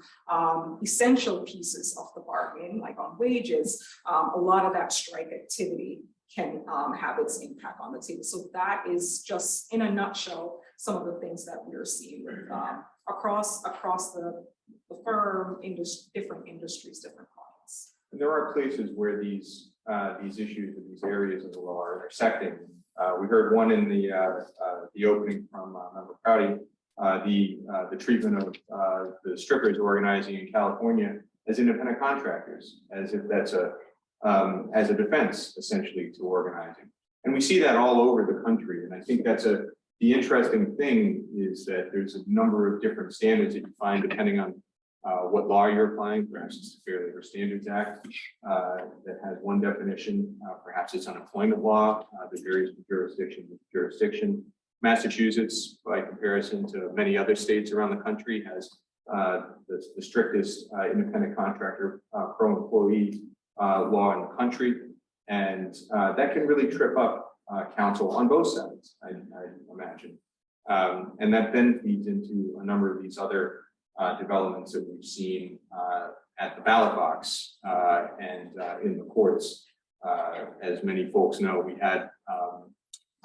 essential pieces of the bargain, like on wages, a lot of that strike activity can have its impact on the table. So that is just, in a nutshell, some of the things that we're seeing with, across the firm, different industries, different clients. And there are places where these issues and these areas of the law are intersecting. We heard one in the opening from Member Prouty, the treatment of the strippers organizing in California as independent contractors, as if that's as a defense essentially to organizing. And we see that all over the country. And I think that's the interesting thing is that there's a number of different standards that you find depending on what law you're applying. Perhaps it's the Fair Labor Standards Act that has one definition. Perhaps it's unemployment law that varies from jurisdiction to jurisdiction. Massachusetts, by comparison to many other states around the country, has the strictest independent contractor pro-employee law in the country. And that can really trip up counsel on both sides, I imagine. And that then feeds into a number of these other developments that we've seen at the ballot box and in the courts. As many folks know, we had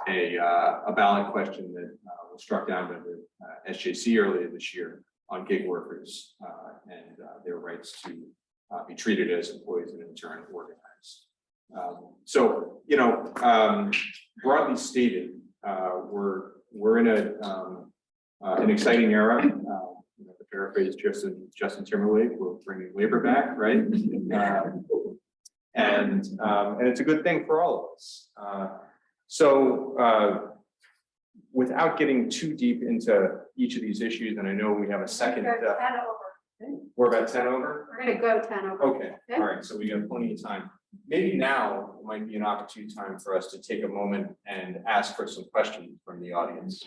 a ballot question that was struck down by the SJC earlier this year on gig workers and their rights to be treated as employees and in turn organized. So, broadly stated, we're in an exciting era. To paraphrase Justin Timberlake, we're bringing labor back, right? And it's a good thing for all of us. So, without getting too deep into each of these issues, and I know we have a second, Go 10 over. we're about 10 over. We're gonna go 10 over. Okay, all right, so we got plenty of time. Maybe now might be an opportune time for us to take a moment and ask for some questions from the audience.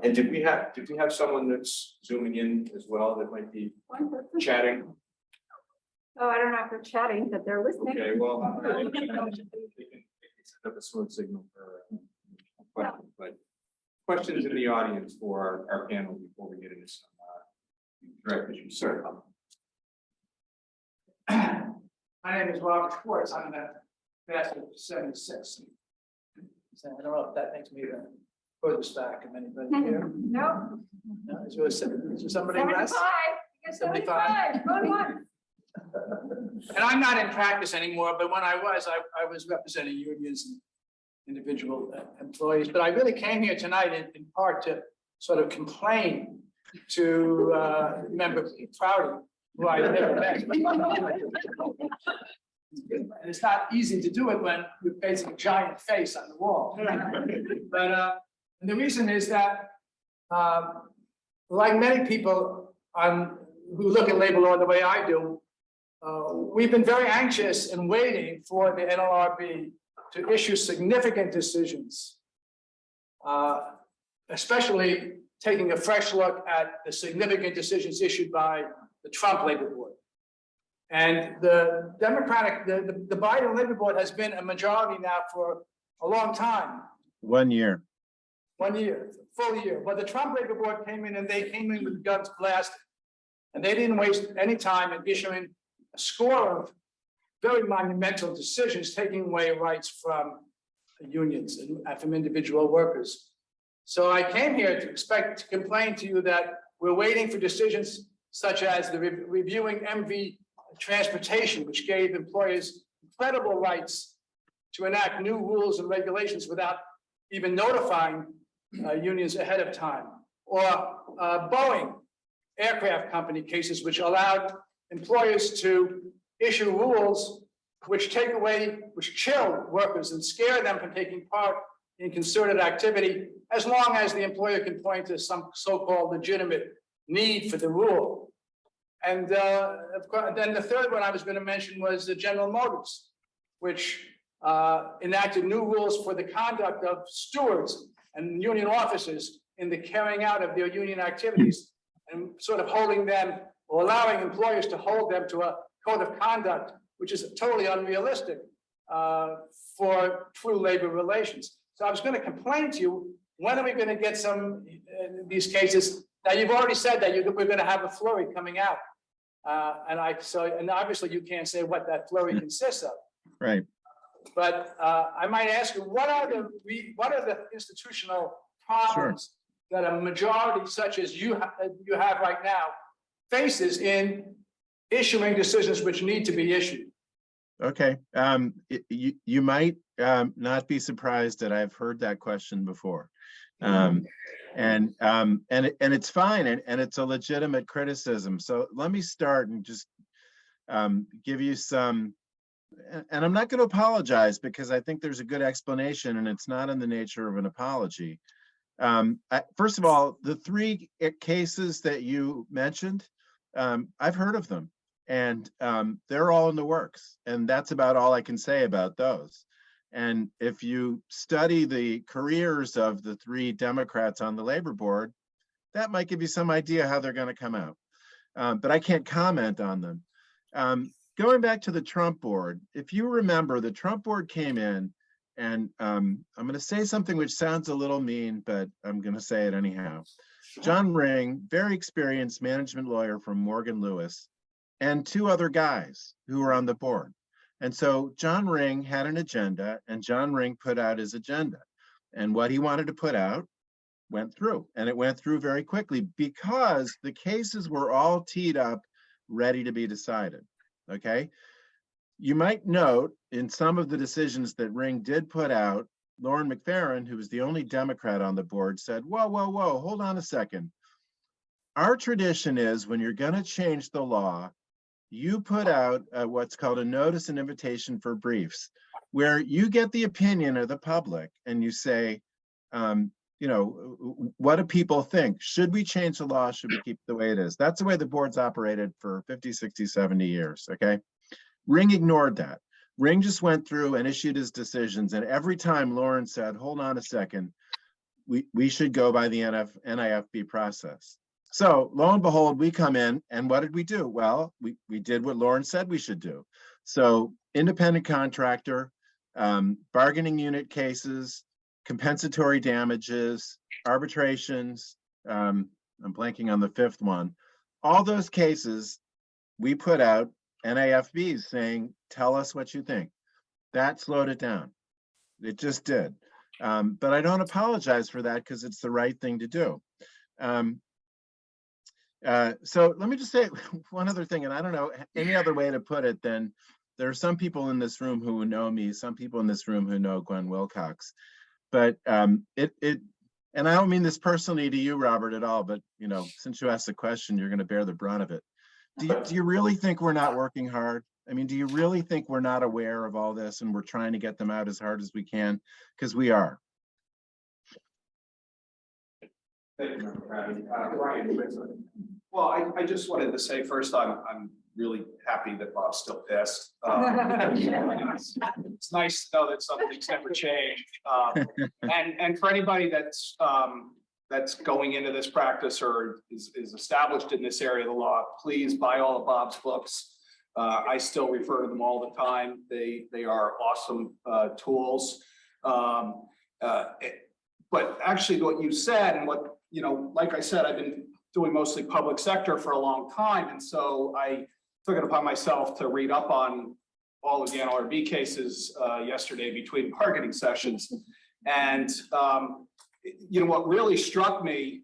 And did we have someone that's zooming in as well that might be One person. chatting? Oh, I don't know if they're chatting, but they're listening. Okay, well, they can set up a smooth signal for questions, but questions in the audience for our panel before we get into some direct issues, sir. My name is Robert Schwartz. I'm the master of 76. So I don't know if that makes me the furthest back of anybody here. No, No, is there somebody 75. less? You get 75. 75. Going once. And I'm not in practice anymore, but when I was representing unions and individual employees. But I really came here tonight in part to sort of complain to Member Prouty, who I never met. And it's not easy to do it when you're facing a giant face on the wall. But and the reason is that, like many people who look at labor law the way I do, we've been very anxious and waiting for the NLRB to issue significant decisions, especially taking a fresh look at the significant decisions issued by the Trump Labor Board. And the the Biden Labor Board has been a majority now for a long time. 1 year. 1 year, full year. But the Trump Labor Board came in and they came in with guns blasted. And they didn't waste any time in issuing a score of very monumental decisions, taking away rights from unions and from individual workers. So I came here to complain to you that we're waiting for decisions such as the reviewing MV transportation, which gave employers incredible rights to enact new rules and regulations without even notifying unions ahead of time, or Boeing aircraft company cases, which allowed employers to issue rules which chill workers and scare them from taking part in concerted activity, as long as the employer can point to some so-called legitimate need for the rule. And of course, then the third one I was going to mention was the General Motors, which enacted new rules for the conduct of stewards and union officers in the carrying out of their union activities, and sort of holding them or allowing employers to hold them to a code of conduct, which is totally unrealistic for true labor relations. So I was going to complain to you, when are we going to get some these cases? Now, you've already said that we're going to have a flurry coming out. And obviously you can't say what that flurry consists of. Right. But I might ask you, what are the institutional problems that a majority such as you have right now faces in issuing decisions which need to be issued? Okay. You might not be surprised that I've heard that question before. And it's fine, and it's a legitimate criticism. So let me start and just give you some, and I'm not going to apologize because I think there's a good explanation and it's not in the nature of an apology. First of all, the three cases that you mentioned, I've heard of them, and they're all in the works, and that's about all I can say about those. And if you study the careers of the three Democrats on the labor board, that might give you some idea how they're going to come out. But I can't comment on them. Going back to the Trump board, if you remember, the Trump board came in, and I'm going to say something which sounds a little mean, but I'm going to say it anyhow. John Ring, very experienced management lawyer from Morgan Lewis, and two other guys who were on the board. And so John Ring had an agenda, and John Ring put out his agenda. And what he wanted to put out went through, and it went through very quickly because the cases were all teed up, ready to be decided. Okay. You might note in some of the decisions that Ring did put out, Lauren McFerrin, who was the only Democrat on the board, said, whoa, hold on a second. Our tradition is when you're going to change the law, you put out what's called a notice and invitation for briefs, where you get the opinion of the public and you say, you know, what do people think? Should we change the law? Should we keep it the way it is? That's the way the board's operated for 50, 60, 70 years, okay? Ring ignored that. Ring just went through and issued his decisions, and every time Lauren said, hold on a second, we should go by the NIFB process. So lo and behold, we come in, and what did we do? Well, we did what Lauren said we should do. So independent contractor, bargaining unit cases, compensatory damages, arbitrations, I'm blanking on the fifth one. All those cases, we put out NIFBs saying, tell us what you think. That slowed it down. It just did. But I don't apologize for that because it's the right thing to do. So let me just say one other thing, and I don't know any other way to put it than there are some people in this room who know me, some people in this room who know Gwen Wilcox. But and I don't mean this personally to you, Robert, at all, but you know, since you asked the question, you're going to bear the brunt of it. Do you really think we're not working hard? I mean, do you really think we're not aware of all this and we're trying to get them out as hard as we can? Because we are. Thank you, Member Patty. Ryan, well, I just wanted to say first, I'm really happy that Bob's still pissed. It's nice to know that something's never changed. And for anybody that's going into this practice or is established in this area of the law, please buy all of Bob's books. I still refer to them all the time. They are awesome tools. But actually what you said and what, you know, like I said, I've been doing mostly public sector for a long time. And so I took it upon myself to read up on all of the NLRB cases yesterday between bargaining sessions. And, you know, what really struck me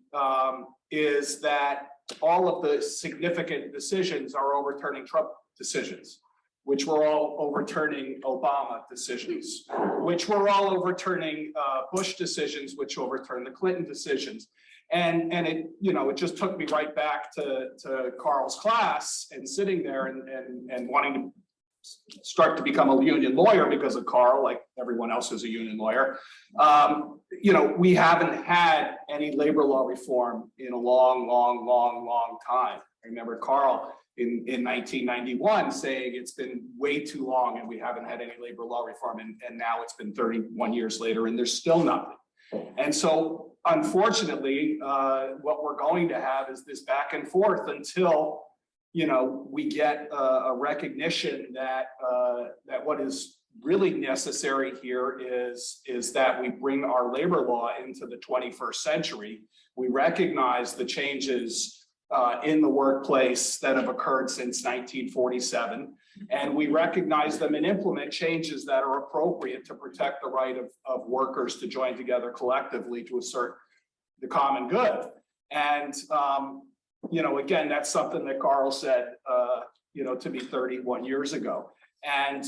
is that all of the significant decisions are overturning Trump decisions, which were all overturning Obama decisions, which were all overturning Bush decisions, which overturned the Clinton decisions. And it, you know, it just took me right back to Carl's class and sitting there and wanting to start to become a union lawyer because of Carl, like everyone else who's a union lawyer. You know, we haven't had any labor law reform in a long time. I remember Carl in 1991 saying it's been way too long and we haven't had any labor law reform, and now it's been 31 years later and there's still nothing. And so unfortunately, what we're going to have is this back and forth until, you know, we get a recognition that that what is really necessary here is that we bring our labor law into the 21st century. We recognize the changes in the workplace that have occurred since 1947, and we recognize them and implement changes that are appropriate to protect the right of workers to join together collectively to assert the common good. And you know, again, that's something that Carl said, you know, to me 31 years ago. And,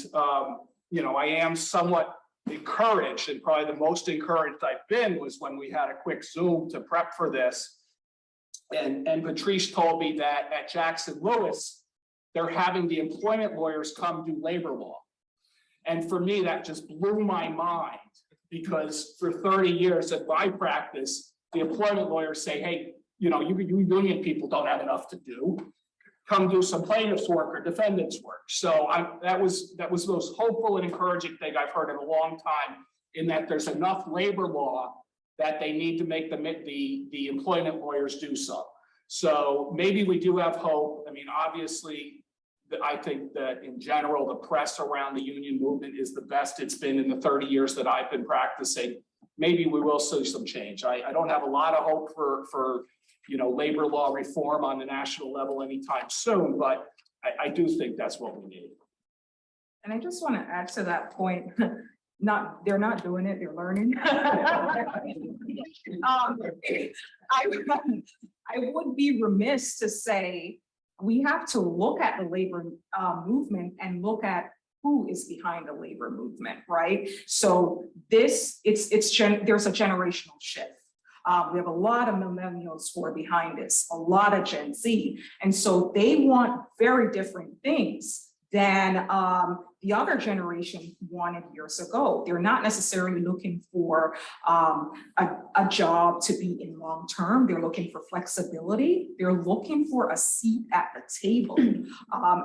you know, I am somewhat encouraged, and probably the most encouraged I've been was when we had a quick Zoom to prep for this. And Patrice told me that at Jackson Lewis, they're having the employment lawyers come do labor law. And for me, that just blew my mind, because for 30 years at my practice, the employment lawyers say, hey, you know, you union people don't have enough to do. Come do some plaintiff's work or defendant's work. So that was the most hopeful and encouraging thing I've heard in a long time, in that there's enough labor law that they need to make the employment lawyers do so. So maybe we do have hope. I mean, obviously, I think that in general, the press around the union movement is the best it's been in the 30 years that I've been practicing. Maybe we will see some change. I don't have a lot of hope for you know, labor law reform on the national level anytime soon, but I do think that's what we need. And I just want to add to that point, they're not doing it, they're learning. I would be remiss to say we have to look at the labor movement and look at who is behind the labor movement, right? So there's a generational shift. We have a lot of millennials who are behind this, a lot of Gen Z. And so they want very different things than the other generation wanted years ago. They're not necessarily looking for a job to be in long term. They're looking for flexibility. They're looking for a seat at the table.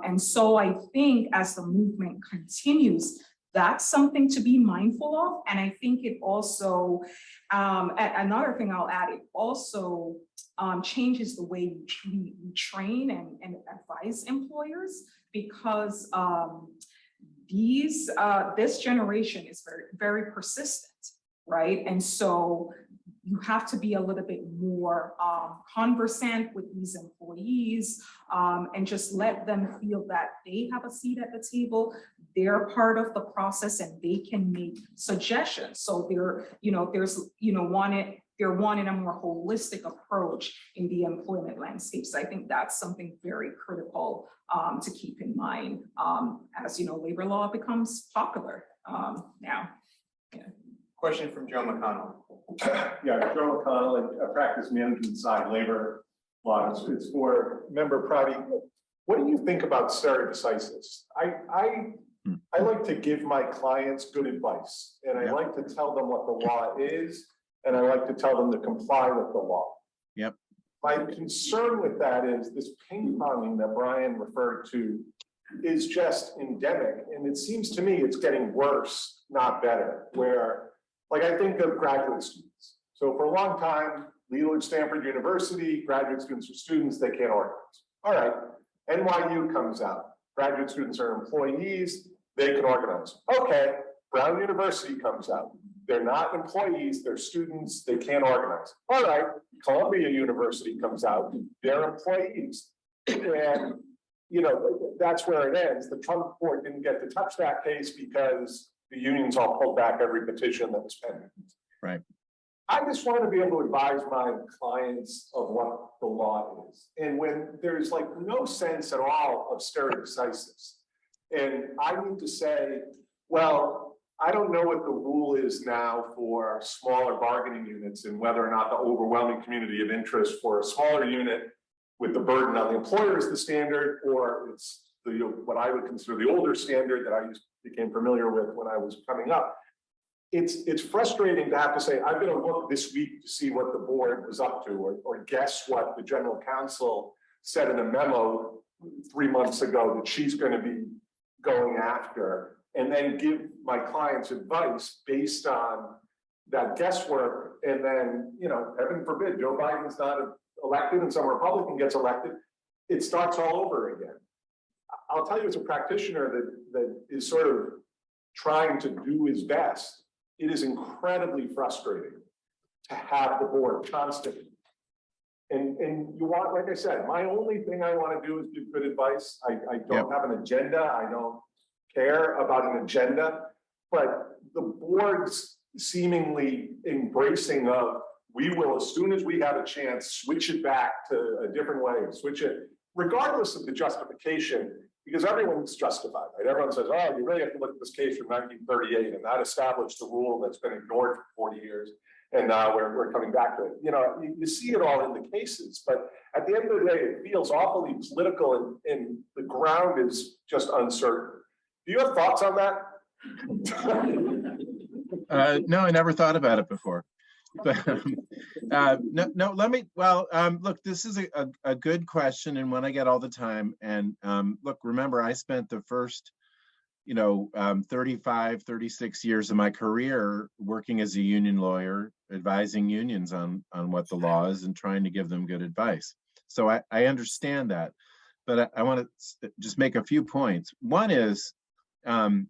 And so I think as the movement continues, that's something to be mindful of. And I think it also, another thing I'll add, it also changes the way we train and advise employers, because this generation is very, very persistent, right? And so you have to be a little bit more conversant with these employees and just let them feel that they have a seat at the table. They're part of the process and they can make suggestions. So they're wanting a more holistic approach in the employment landscape. So I think that's something very critical to keep in mind as labor law becomes popular now. Yeah. Question from Joe McConnell. Yeah, Joe McConnell, a practice management side labor law. It's for Member Prouty. What do you think about stare decisis? I like to give my clients good advice, and I like to tell them what the law is, and I like to tell them to comply with the law. Yep. My concern with that is this ping-ponging that Brian referred to is just endemic, and it seems to me it's getting worse, not better. Where, like, I think of graduate students. So for a long time, Leland Stanford University, graduate students are students, they can't organize. All right, NYU comes out. Graduate students are employees, they can organize. Okay, Brown University comes out. They're not employees, they're students, they can't organize. All right, Columbia University comes out, they're employees. And that's where it ends. The Trump court didn't get to touch that case because the unions all pulled back every petition that was pending. Right. I just want to be able to advise my clients of what the law is. And when there's like no sense at all of stare decisis, and I need to say, well, I don't know what the rule is now for smaller bargaining units and whether or not the overwhelming community of interest for a smaller unit with the burden on the employer is the standard, or it's what I would consider the older standard that I became familiar with when I was coming up. It's frustrating to have to say, I'm going to look this week to see what the board was up to, or guess what the general counsel said in a memo 3 months ago that she's going to be going after, and then give my clients advice based on that guesswork. And then, heaven forbid, Joe Biden's not elected and some Republican gets elected, it starts all over again. I'll tell you, as a practitioner that is sort of trying to do his best, it is incredibly frustrating to have the board constantly. And you want, like I said, my only thing I want to do is give good advice. I don't have an agenda. I don't care about an agenda, but the board's seemingly embracing of, we will, as soon as we have a chance, switch it back to a different way, switch it, regardless of the justification, because everyone's justified, right? Everyone says, oh, you really have to look at this case from 1938, and that established a rule that's been ignored for 40 years. And now we're coming back to it. You see it all in the cases, but at the end of the day, it feels awfully political, and the ground is just uncertain. Do you have thoughts on that? No, I never thought about it before. But no, let me, look, this is a good question and one I get all the time. And look, remember, I spent the first 35, 36 years of my career working as a union lawyer, advising unions on what the law is and trying to give them good advice. So I understand that, but I want to just make a few points. One is, and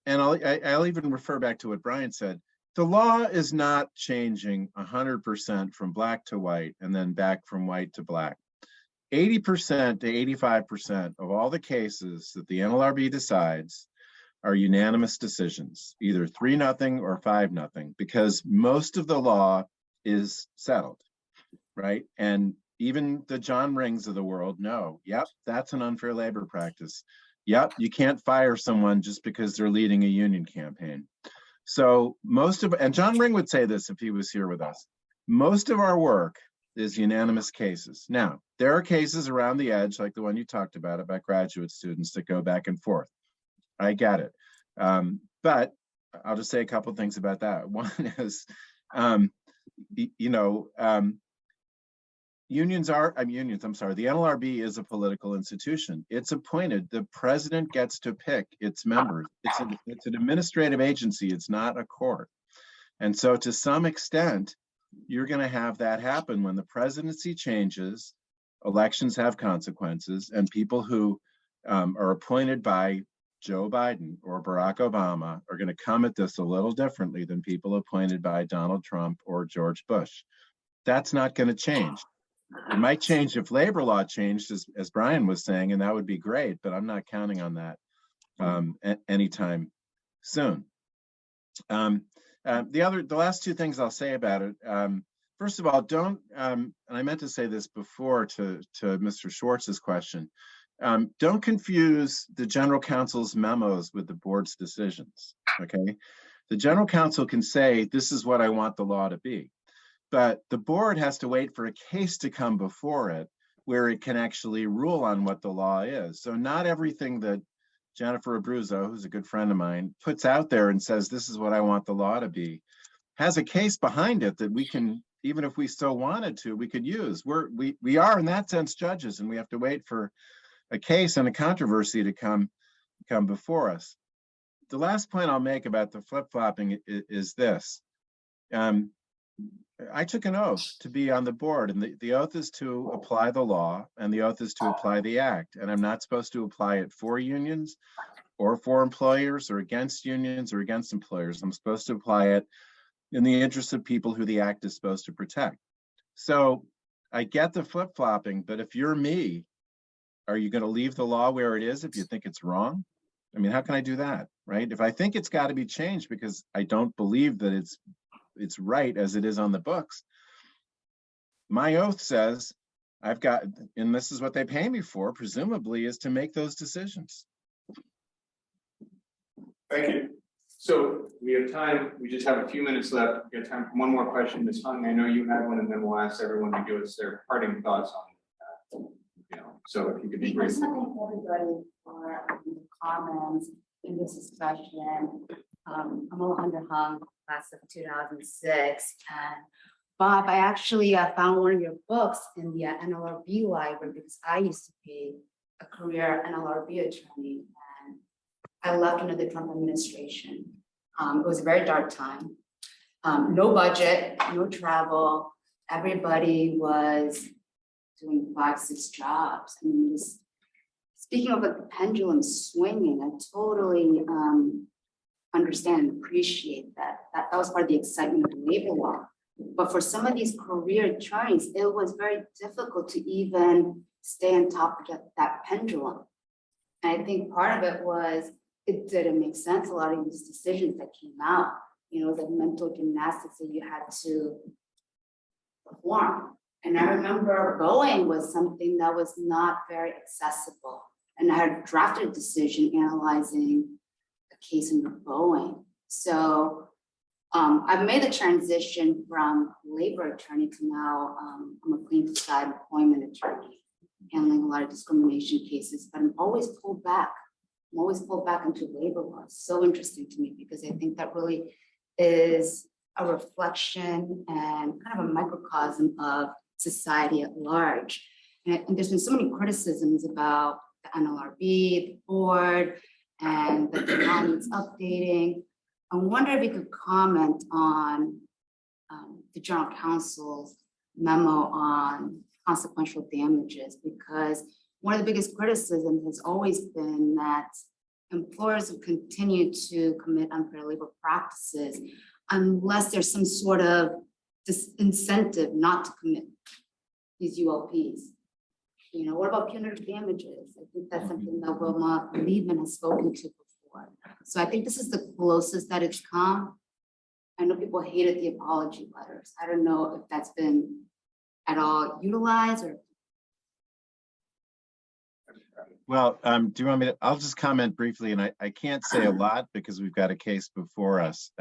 I'll even refer back to what Brian said. The law is not changing 100% from black to white and then back from white to black. 80% to 85% of all the cases that the NLRB decides are unanimous decisions, either 3-0 or 5-0, because most of the law is settled, right? And even the John Rings of the world know, yep, that's an unfair labor practice. Yep, you can't fire someone just because they're leading a union campaign. So and John Ring would say this if he was here with us, most of our work is unanimous cases. Now, there are cases around the edge, like the one you talked about graduate students that go back and forth. I get it. But I'll just say a couple of things about that. One is, unions, I'm sorry, the NLRB is a political institution. It's appointed. The president gets to pick its members. It's an administrative agency. It's not a court. And so to some extent, you're going to have that happen when the presidency changes, elections have consequences, and people who are appointed by Joe Biden or Barack Obama are going to come at this a little differently than people appointed by Donald Trump or George Bush. That's not going to change. It might change if labor law changed, as Brian was saying, and that would be great, but I'm not counting on that anytime soon. The last two things I'll say about it. First of all, don't, and I meant to say this before to Mr. Schwartz's question, don't confuse the general counsel's memos with the board's decisions, okay? The general counsel can say, this is what I want the law to be, but the board has to wait for a case to come before it where it can actually rule on what the law is. So not everything that Jennifer Abruzzo, who's a good friend of mine, puts out there and says, this is what I want the law to be, has a case behind it that we can, even if we so wanted to, we could use. We are in that sense judges, and we have to wait for a case and a controversy to come before us. The last point I'll make about the flip-flopping is this. I took an oath to be on the board, and the oath is to apply the law, and the oath is to apply the act. And I'm not supposed to apply it for unions or for employers or against unions or against employers. I'm supposed to apply it in the interest of people who the act is supposed to protect. So I get the flip-flopping, but if you're me, are you going to leave the law where it is if you think it's wrong? I mean, how can I do that, right? If I think it's got to be changed because I don't believe that it's right as it is on the books, my oath says I've got, and this is what they pay me for, presumably, is to make those decisions. Thank you. So we have time, we just have a few minutes left. We have time for one more question. Ms. Hung, I know you had one, and then we'll ask everyone to give us their parting thoughts on so if you could be brief. Thank everybody for the comments in this discussion. I'm Alejandra Hung, class of 2006, and Bob, I actually found one of your books in the NLRB library because I used to be a career NLRB attorney, and I left under the Trump administration. It was a very dark time. No budget, no travel. Everybody was doing 5-6 jobs. I mean, speaking of the pendulum swinging, I totally understand and appreciate that. That was part of the excitement of labor law. But for some of these career attorneys, it was very difficult to even stay on top of that pendulum. And I think part of it was, it didn't make sense, a lot of these decisions that came out, the mental gymnastics that you had to perform. And I remember Boeing was something that was not very accessible. And I had drafted a decision analyzing a case under Boeing. So I've made the transition from labor attorney to now I'm a plaintiff side employment attorney, handling a lot of discrimination cases, but I'm always pulled back. I'm always pulled back into labor law. It's so interesting to me because I think that really is a reflection and kind of a microcosm of society at large. And there's been so many criticisms about the NLRB, the board, and that the law needs updating. I wonder if you could comment on the General Counsel's memo on consequential damages, because one of the biggest criticisms has always been that employers have continued to commit unfair labor practices unless there's some sort of disincentive not to commit these ULPs. What about punitive damages? I think that's something that Wilma Lehman has spoken to before. So I think this is the closest that it's come. I know people hated the apology letters. I don't know if that's been at all utilized or. Well, do you want me to, I'll just comment briefly, and I can't say a lot because we've got a case before us.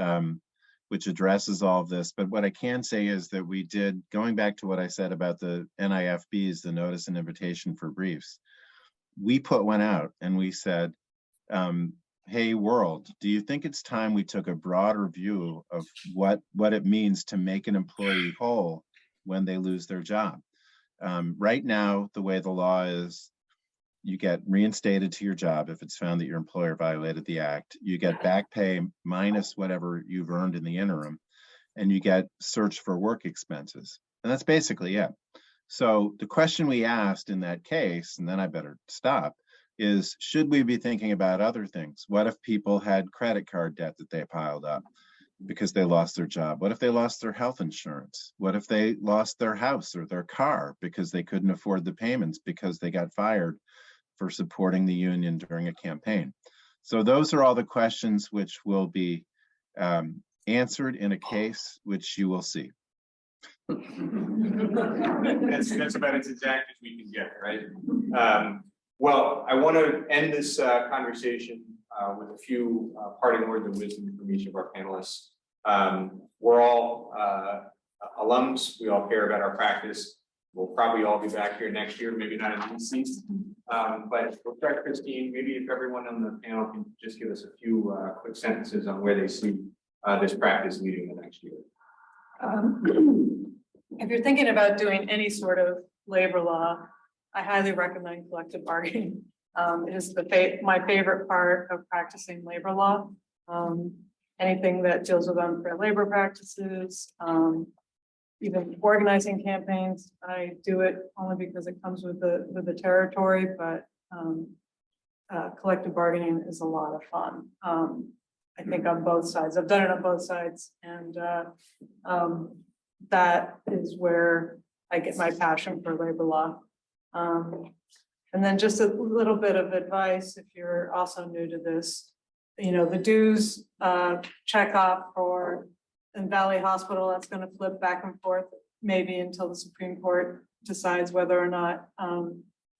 which addresses all of this. But what I can say is that we did, going back to what I said about the NIFBs, the notice and invitation for briefs, we put one out and we said, hey world, do you think it's time we took a broader view of what it means to make an employee whole when they lose their job? Right now, the way the law is, you get reinstated to your job if it's found that your employer violated the act. You get back pay minus whatever you've earned in the interim, and you get search for work expenses. And that's basically it. So the question we asked in that case, and then I better stop, is should we be thinking about other things? What if people had credit card debt that they piled up because they lost their job? What if they lost their health insurance? What if they lost their house or their car because they couldn't afford the payments because they got fired for supporting the union during a campaign? So those are all the questions which will be answered in a case which you will see. That's about as exact as we can get, right? Well, I want to end this conversation with a few parting words of wisdom from each of our panelists. We're all alums. We all care about our practice. We'll probably all be back here next year, maybe not in these seats. But we'll start, Christine, maybe if everyone on the panel can just give us a few quick sentences on where they see this practice leading the next year. If you're thinking about doing any sort of labor law, I highly recommend collective bargaining. It is my favorite part of practicing labor law. Anything that deals with unfair labor practices, even organizing campaigns. I do it only because it comes with the territory, but collective bargaining is a lot of fun. I think on both sides. I've done it on both sides, and that is where I get my passion for labor law. And then just a little bit of advice if you're also new to this. You know, the dues check off for in Valley Hospital, that's going to flip back and forth maybe until the Supreme Court decides whether or not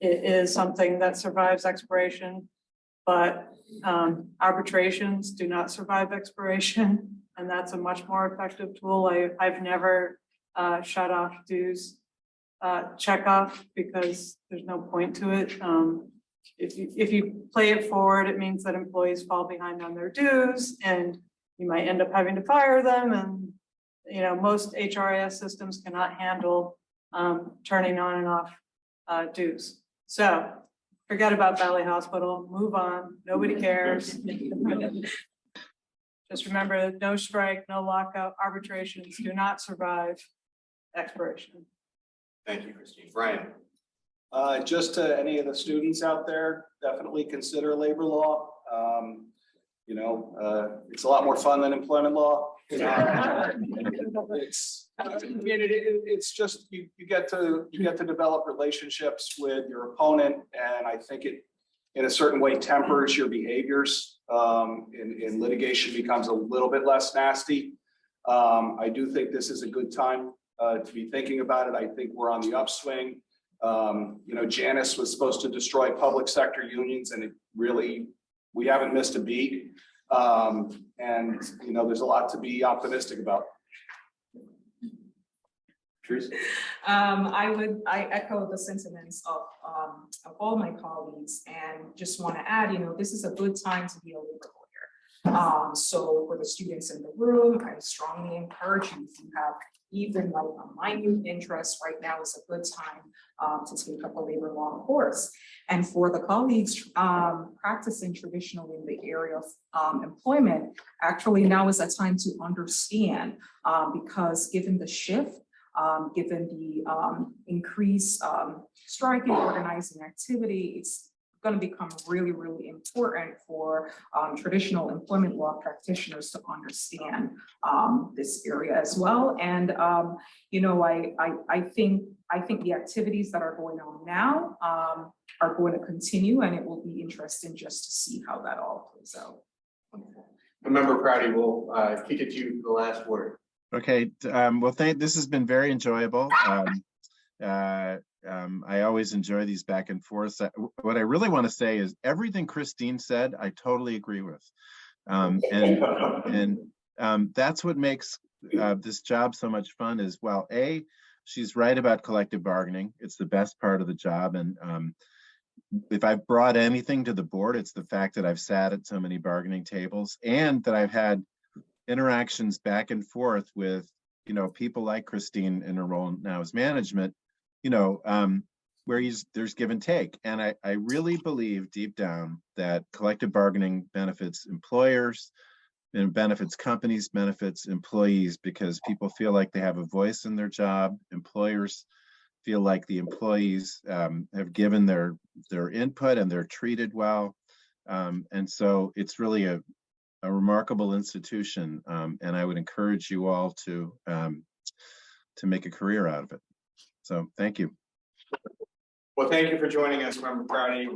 it is something that survives expiration. But arbitrations do not survive expiration, and that's a much more effective tool. I've never shut off dues check off because there's no point to it. If you play it forward, it means that employees fall behind on their dues, and you might end up having to fire them. And you know, most HRIS systems cannot handle turning on and off dues. So forget about Valley Hospital, move on, nobody cares. Just remember, no strike, no lockout, arbitrations do not survive expiration. Thank you, Christine. Brian. Just to any of the students out there, definitely consider labor law. You know, it's a lot more fun than employment law. It's just you get to develop relationships with your opponent, and I think it in a certain way tempers your behaviors. In litigation becomes a little bit less nasty. I do think this is a good time to be thinking about it. I think we're on the upswing. You know, Janus was supposed to destroy public sector unions, and it really, we haven't missed a beat. And you know, there's a lot to be optimistic about. Teresa? I echo the sentiments of all my colleagues, and just want to add, you know, this is a good time to be a labor lawyer. So for the students in the room, I strongly encourage you, if you have even like a minute interest, right now is a good time to take up a labor law course. And for the colleagues practicing traditionally in the area of employment, actually now is a time to understand, because given the shift, given the increased striking, organizing activity, it's going to become really, really important for traditional employment law practitioners to understand this area as well. And you know, I think the activities that are going on now are going to continue, and it will be interesting just to see how that all plays out. Member Prouty, will kick it to you for the last word. Okay, well, this has been very enjoyable. I always enjoy these back and forth. What I really want to say is everything Christine said, I totally agree with. And That's what makes this job so much fun is, well, A, she's right about collective bargaining. It's the best part of the job. And if I've brought anything to the board, it's the fact that I've sat at so many bargaining tables and that I've had interactions back and forth with, you know, people like Christine in her role now as management, you know, where there's give and take. And I really believe deep down that collective bargaining benefits employers and benefits companies, benefits employees, because people feel like they have a voice in their job. Employers feel like the employees have given their input and they're treated well. And so it's really a remarkable institution. And I would encourage you all to make a career out of it. So thank you. Well, thank you for joining us, Member Brownie.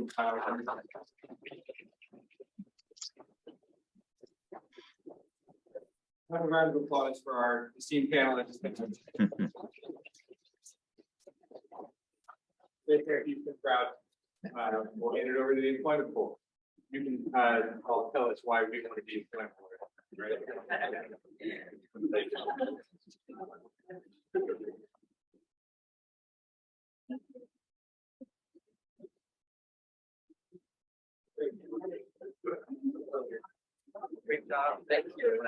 Have a round of applause for our esteemed panelists. Right there, Houston crowd. We'll hand it over to the employment pool. You can tell us why we want to be employment pool. Right? Thank you. Great job. Thank you.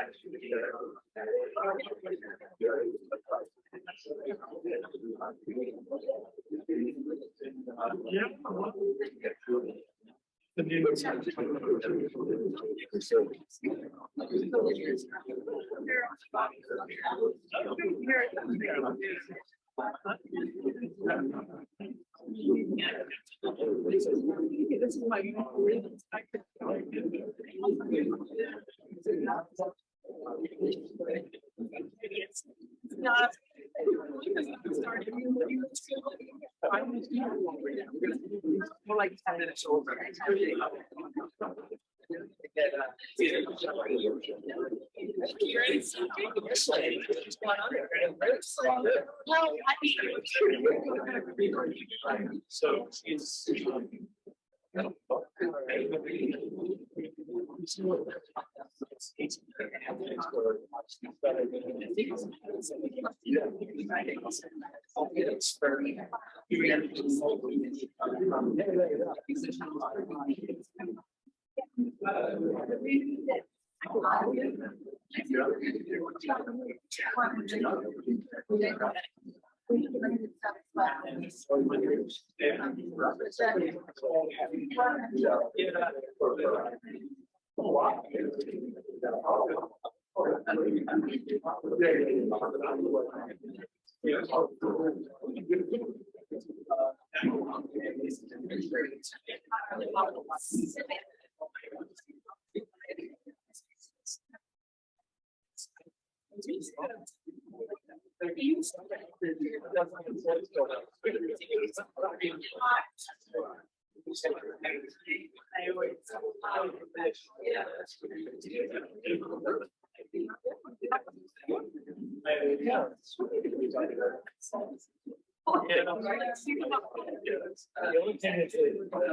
We're like 10 minutes over. So it's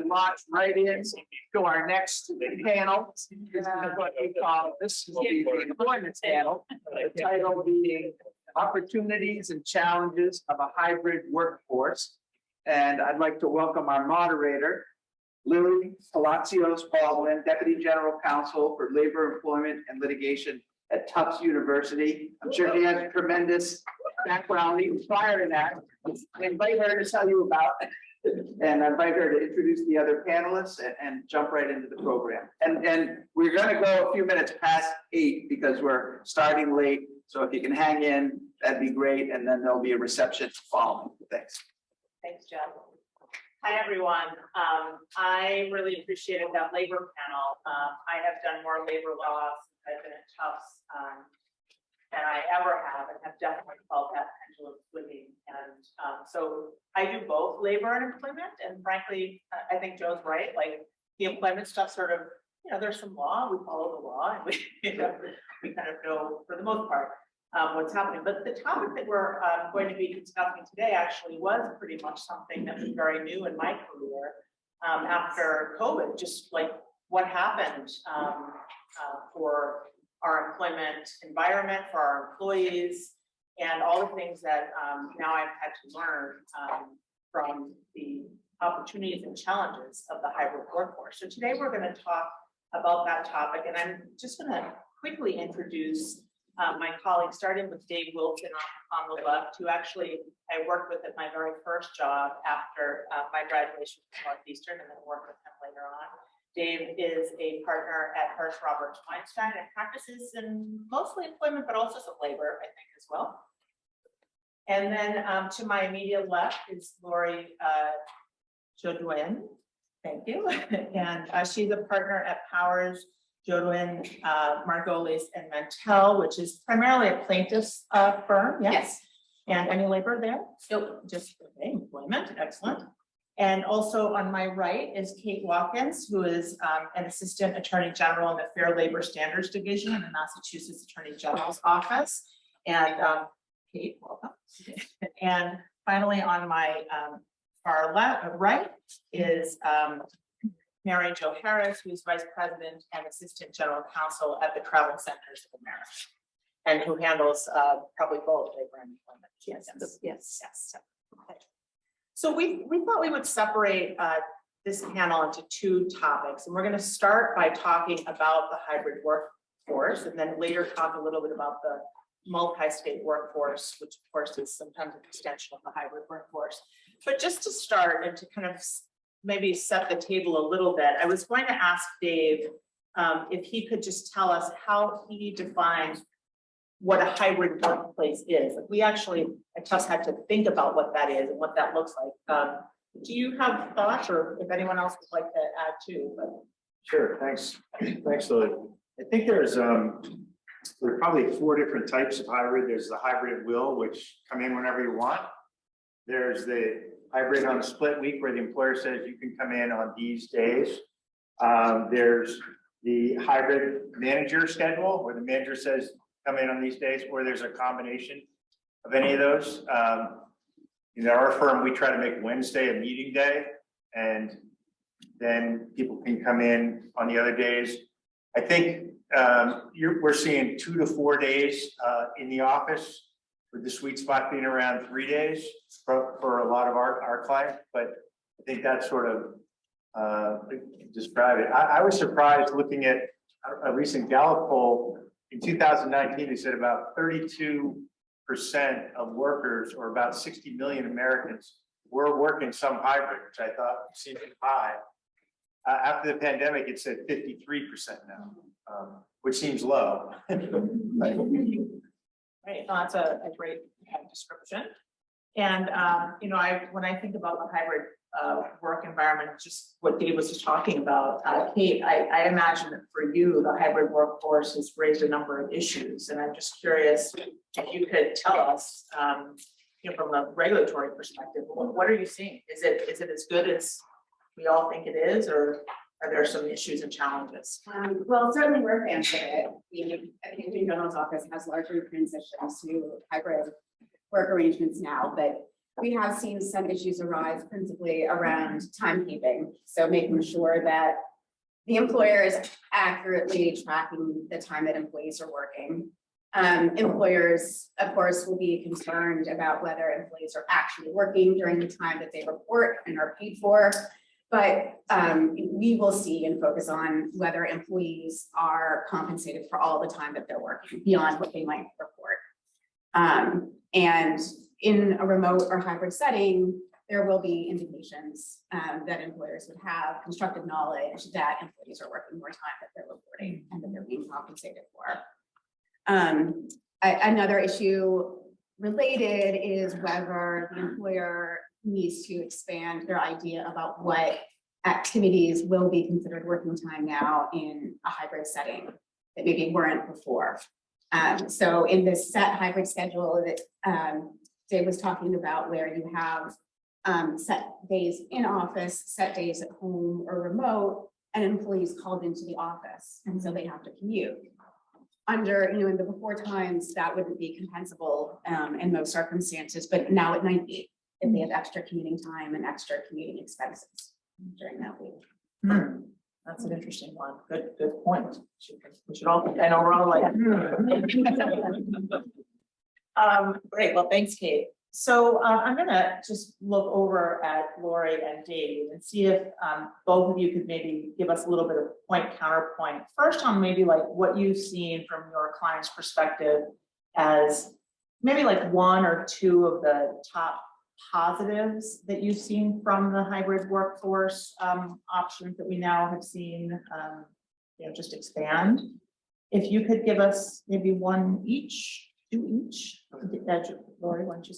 Launch right in to our next panel. This is what we call, this will be the employment panel. The title being Opportunities and Challenges of a Hybrid Workforce. And I'd like to welcome our moderator, Lily Palacios Baldwin, Deputy General Counsel for Labor, Employment, and Litigation at Tufts University. I'm sure he has a tremendous background, even prior to that. I invite her to tell you about it. And I invite her to introduce the other panelists and jump right into the program. And we're going to go a few minutes past 8 because we're starting late. So if you can hang in, that'd be great. And then there'll be a reception following. Thanks. Thanks, Jeff. Hi, everyone. I really appreciated that labor panel. I have done more labor law since I've been at Tufts than I ever have, and have definitely felt that pendulum swinging. And so I do both labor and employment. And frankly, I think Joe's right. Like the employment stuff sort of, you know, there's some law, we follow the law, and we kind of know for the most part what's happening. But the topic that we're going to be discussing today actually was pretty much something that was very new in my career after COVID, just like what happened for our employment environment for our employees, and all the things that now I've had to learn from the opportunities and challenges of the hybrid workforce. So today we're going to talk about that topic, and I'm just going to quickly introduce my colleagues, starting with Dave Wilson on the left, who actually I worked with at my very first job after my graduation from Northeastern, and then worked with him later on. Dave is a partner at Hirsch Roberts Weinstein and practices in mostly employment, but also some labor, I think, as well. And then to my immediate left is Lori Jodoin. Thank you. And she's a partner at Powers, Jodoin, Margolis, and Mantel, which is primarily a plaintiff's firm. Yes. And any labor there? Nope. Just okay, employment. Excellent. And also on my right is Kate Watkins, who is an assistant attorney general in the Fair Labor Standards Division in the Massachusetts Attorney General's office. And Kate, welcome. And finally, on my far left, right is Mary Jo Harris, who's vice president and assistant general counsel at the Travel Centers of America, and who handles probably both labor and employment. Yes. Okay. So we thought we would separate this panel into two topics, and we're going to start by talking about the hybrid workforce, and then later talk a little bit about the multi-state workforce, which of course is sometimes an extension of the hybrid workforce. But just to start and to kind of maybe set the table a little bit, I was going to ask Dave if he could just tell us how he defines what a hybrid workplace is. We actually, at Tufts, had to think about what that is and what that looks like. Do you have thoughts, or if anyone else would like to add too? But... Sure, thanks. Thanks, Lily. I think there's probably 4 different types of hybrid. There's the hybrid at will, which come in whenever you want. There's the hybrid on a split week where the employer says you can come in on these days. There's the hybrid manager schedule where the manager says come in on these days, or there's a combination of any of those. In our firm, we try to make Wednesday a meeting day, and then people can come in on the other days. I think we're seeing 2 to 4 days in the office, with the sweet spot being around 3 days for a lot of our clients. But I think that's sort of describe it. I was surprised looking at a recent Gallup poll in 2019. They said about 32% of workers, or about 60 million Americans, were working some hybrid, which I thought seemed high. After the pandemic, it's at 53% now, which seems low. Right, no, that's a great description. And when I think about the hybrid work environment, just what Dave was just talking about, Kate, I imagine that for you, the hybrid workforce has raised a number of issues, and I'm just curious if you could tell us, from a regulatory perspective, what are you seeing? Is it as good as we all think it is, or are there some issues and challenges? Well, certainly we're fans of it. The Attorney General's office has largely transitioned to hybrid work arrangements now, but we have seen some issues arise principally around timekeeping. So making sure that the employer is accurately tracking the time that employees are working. Employers, of course, will be concerned about whether employees are actually working during the time that they report and are paid for. But we will see and focus on whether employees are compensated for all the time that they're working beyond what they might report. And in a remote or hybrid setting, there will be indications that employers would have constructive knowledge that employees are working more time that they're reporting and that they're being compensated for. Another issue related is whether the employer needs to expand their idea about what activities will be considered working time now in a hybrid setting that maybe weren't before. So in this set hybrid schedule that Dave was talking about, where you have set days in office, set days at home or remote, and employees called into the office, and so they have to commute. Under, in the before times, that wouldn't be compensable in most circumstances, but now it might be if they have extra commuting time and extra commuting expenses during that week. That's an interesting one. Good point. We should all, I know we're all like. Great, well, thanks, Kate. So I'm gonna just look over at Lori and Dave and see if both of you could maybe give us a little bit of point counterpoint. First on maybe like what you've seen from your client's perspective as maybe like one or two of the top positives that you've seen from the hybrid workforce options that we now have seen, just expand. If you could give us maybe one each, two each. Lori, why don't you?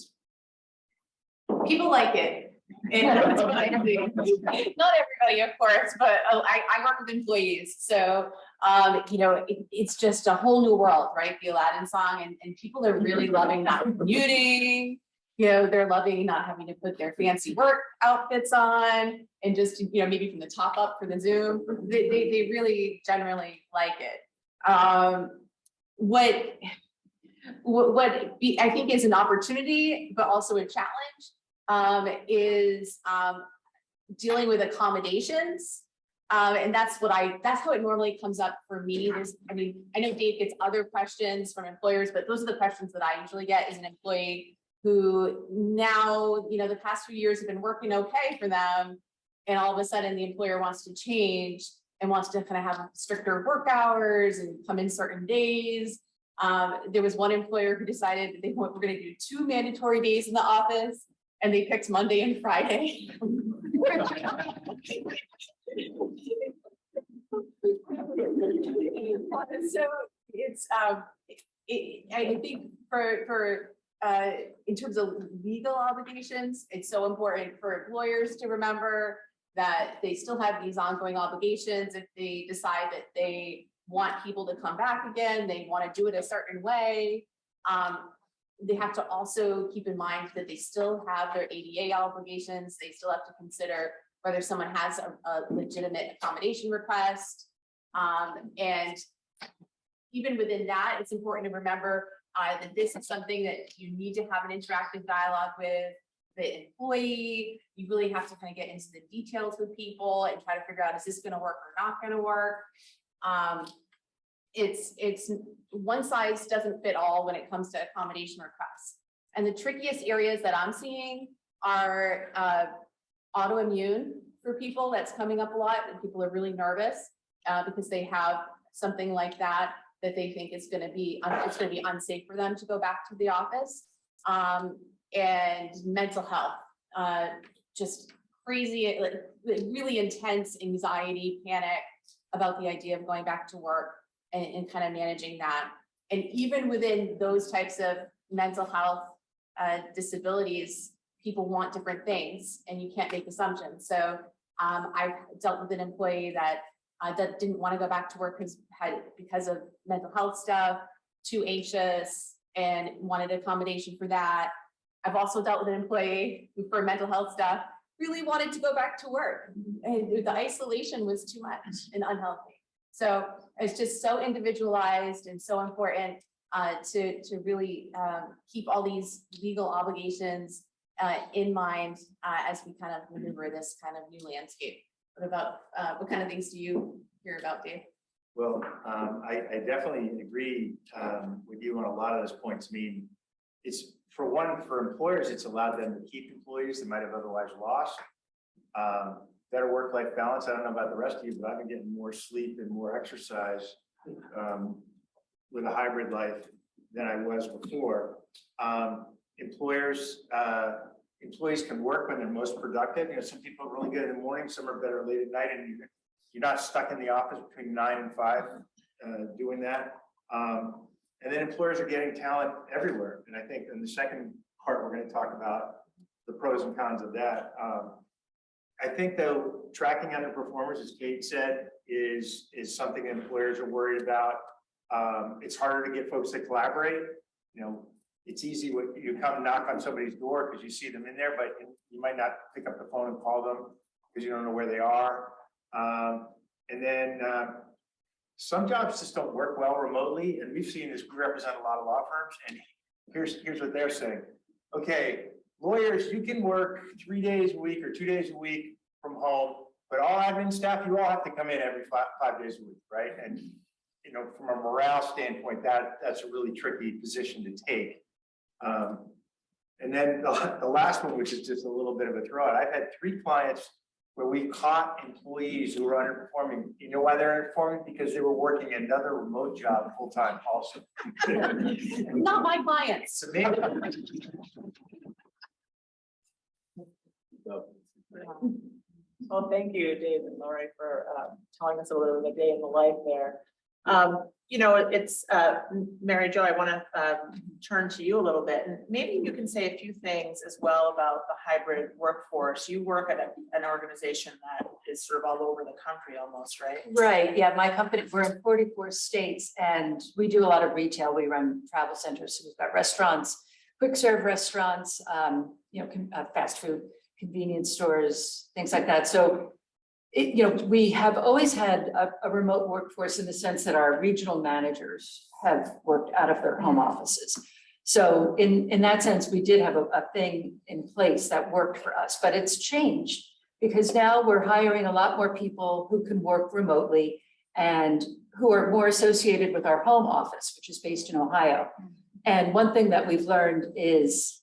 People like it. And that's what I do. Not everybody, of course, but I work with employees. So, it's just a whole new world, right? The Aladdin song, and people are really loving not commuting. They're loving not having to put their fancy work outfits on and just, maybe from the top up for the Zoom. They really generally like it. What I think is an opportunity, but also a challenge, is dealing with accommodations. And that's how it normally comes up for me. I know Dave gets other questions from employers, but those are the questions that I usually get as an employee who now, the past few years have been working okay for them. And all of a sudden the employer wants to change and wants to kind of have stricter work hours and come in certain days. There was one employer who decided that they were going to do 2 mandatory days in the office, and they picked Monday and Friday. So it's I think for in terms of legal obligations, it's so important for employers to remember that they still have these ongoing obligations. If they decide that they want people to come back again, they want to do it a certain way. They have to also keep in mind that they still have their ADA obligations. They still have to consider whether someone has a legitimate accommodation request. And even within that, it's important to remember that this is something that you need to have an interactive dialogue with the employee. You really have to kind of get into the details with people and try to figure out, is this going to work or not going to work? It's one size doesn't fit all when it comes to accommodation requests. And the trickiest areas that I'm seeing are autoimmune for people. That's coming up a lot, and people are really nervous because they have something like that they think is going to be unsafe for them to go back to the office. And mental health, just crazy, like really intense anxiety, panic about the idea of going back to work and kind of managing that. And even within those types of mental health disabilities, people want different things and you can't make assumptions. So I've dealt with an employee that didn't want to go back to work because of mental health stuff, too anxious, and wanted accommodation for that. I've also dealt with an employee who, for mental health stuff, really wanted to go back to work, and the isolation was too much and unhealthy. So it's just so individualized and so important to really keep all these legal obligations in mind as we kind of maneuver this kind of new landscape. What kind of things do you hear about, Dave? Well, I definitely agree with you on a lot of those points. I mean, it's for employers, it's allowed them to keep employees that might have otherwise lost. Better work-life balance. I don't know about the rest of you, but I've been getting more sleep and more exercise with a hybrid life than I was before. Employees can work when they're most productive. Some people are really good in the morning, some are better late at night, and you're not stuck in the office between 9 and 5 doing that. And then employers are getting talent everywhere. And I think in the second part, we're going to talk about the pros and cons of that. I think though, tracking underperformers, as Kate said, is something that employers are worried about. It's harder to get folks to collaborate. It's easy when you come knock on somebody's door because you see them in there, but you might not pick up the phone and call them because you don't know where they are. And then some jobs just don't work well remotely. And we've seen this, we represent a lot of law firms, and here's what they're saying. Okay, lawyers, you can work 3 days a week or 2 days a week from home, But all admin staff, you all have to come in every five days a week, right? And, you know, from a morale standpoint, that's a really tricky position to take. And then the last one, which is just a little bit of a throw out, I've had 3 clients where we caught employees who were underperforming. You know why they're underperforming? Because they were working another remote job full-time also. Not my clients. So maybe- Well, thank you, Dave and Lori, for telling us a little bit of the day in the life there. You know, it's Mary Jo, I want to turn to you a little bit, and maybe you can say a few things as well about the hybrid workforce. You work at an organization that is sort of all over the country almost, right? Right, yeah, my company, we're in 44 states and we do a lot of retail. We run travel centers, so we've got restaurants, quick serve restaurants, you know, fast food, convenience stores, things like that. So you know, we have always had a remote workforce in the sense that our regional managers have worked out of their home offices. So in that sense, we did have a thing in place that worked for us, but it's changed because now we're hiring a lot more people who can work remotely and who are more associated with our home office, which is based in Ohio. And one thing that we've learned is,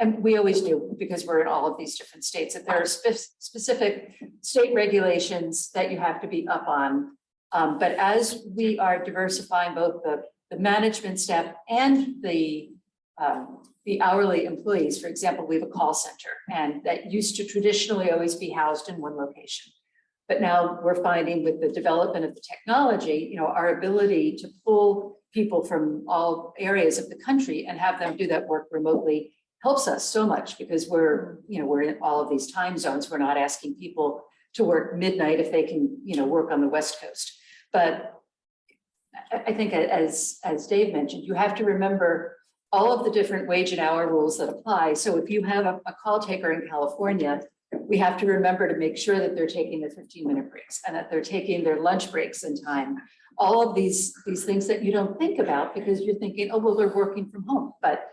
and we always do because we're in all of these different states, that there are specific state regulations that you have to be up on. But as we are diversifying both the management staff and the hourly employees, for example, we have a call center, and that used to traditionally always be housed in one location. But now we're finding with the development of the technology, you know, our ability to pull people from all areas of the country and have them do that work remotely helps us so much because we're in all of these time zones. We're not asking people to work midnight if they can, you know, work on the West Coast. But I think as Dave mentioned, you have to remember all of the different wage and hour rules that apply. So if you have a call taker in California, we have to remember to make sure that they're taking their 15-minute breaks and that they're taking their lunch breaks in time. All of these things that you don't think about because you're thinking, oh, well, they're working from home. But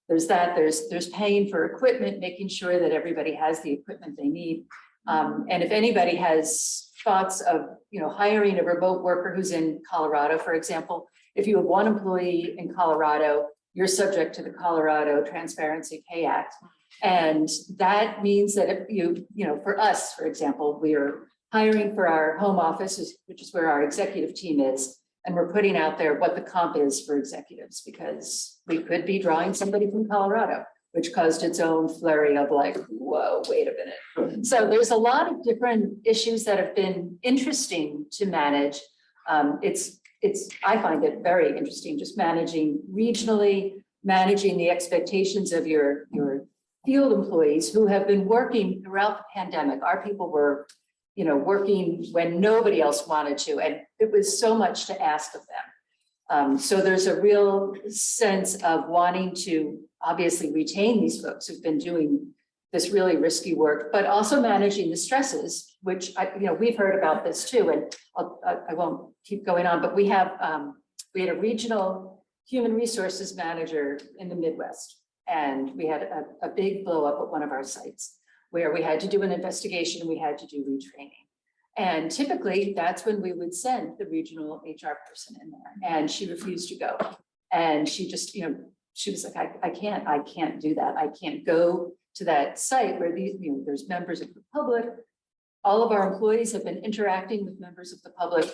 there's that, there's paying for equipment, making sure that everybody has the equipment they need. And if anybody has thoughts of, you know, hiring a remote worker who's in Colorado, for example, if you have one employee in Colorado, you're subject to the Colorado Transparency Pay Act. And that means that if you know, for us, for example, we're hiring for our home office, which is where our executive team is. And we're putting out there what the comp is for executives, because we could be drawing somebody from Colorado, which caused its own flurry of like, whoa, wait a minute. So there's a lot of different issues that have been interesting to manage. I find it very interesting just managing regionally, managing the expectations of your field employees who have been working throughout the pandemic. Our people were, you know, working when nobody else wanted to, and it was so much to ask of them. So there's a real sense of wanting to obviously retain these folks who've been doing this really risky work, but also managing the stresses, which we've heard about this too, and I won't keep going on, but we had a regional human resources manager in the Midwest, and we had a big blow up at one of our sites where we had to do an investigation, we had to do retraining. And typically that's when we would send the regional HR person in there, and she refused to go. And she just, she was like, I can't do that. I can't go to that site where these, there's members of the public. All of our employees have been interacting with members of the public.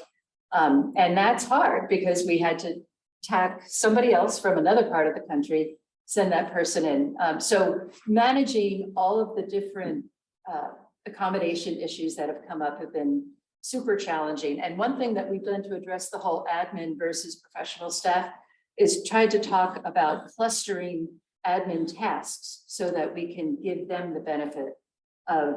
And that's hard because we had to tack somebody else from another part of the country, send that person in. So managing all of the different accommodation issues that have come up have been super challenging. And one thing that we've done to address the whole admin versus professional staff is tried to talk about clustering admin tasks so that we can give them the benefit of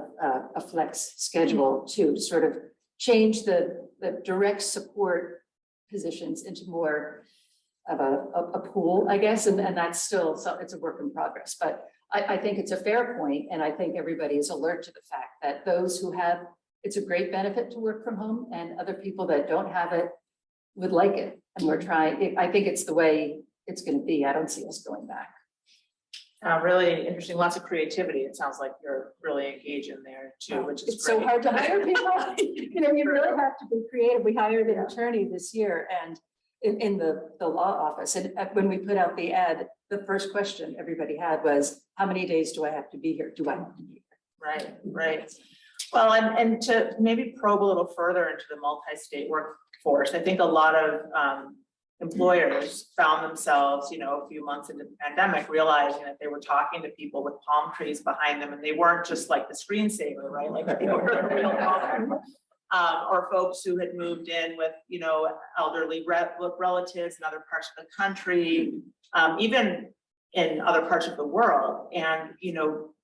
a flex schedule to sort of change the direct support positions into more of a pool, I guess, and that's still, so it's a work in progress, but I think it's a fair point, and I think everybody is alert to the fact that those who have, it's a great benefit to work from home, and other people that don't have it would like it, and we're trying, I think it's the way it's going to be. I don't see us going back. Really interesting, lots of creativity. It sounds like you're really engaged in there too, which is It's so great. hard to hire people. You know, you really have to be creative. We hired an attorney this year and in the law office. And when we put out the ad, the first question everybody had was, how many days do I have to be here? Do I have to be here? Right, right. Well, and to maybe probe a little further into the multi-state workforce, I think a lot of employers found themselves, a few months into the pandemic, realizing that they were talking to people with palm trees behind them, and they weren't just like the screensaver, right? Like they were the real problem. Or folks who had moved in with, elderly relatives in other parts of the country, even in other parts of the world. And,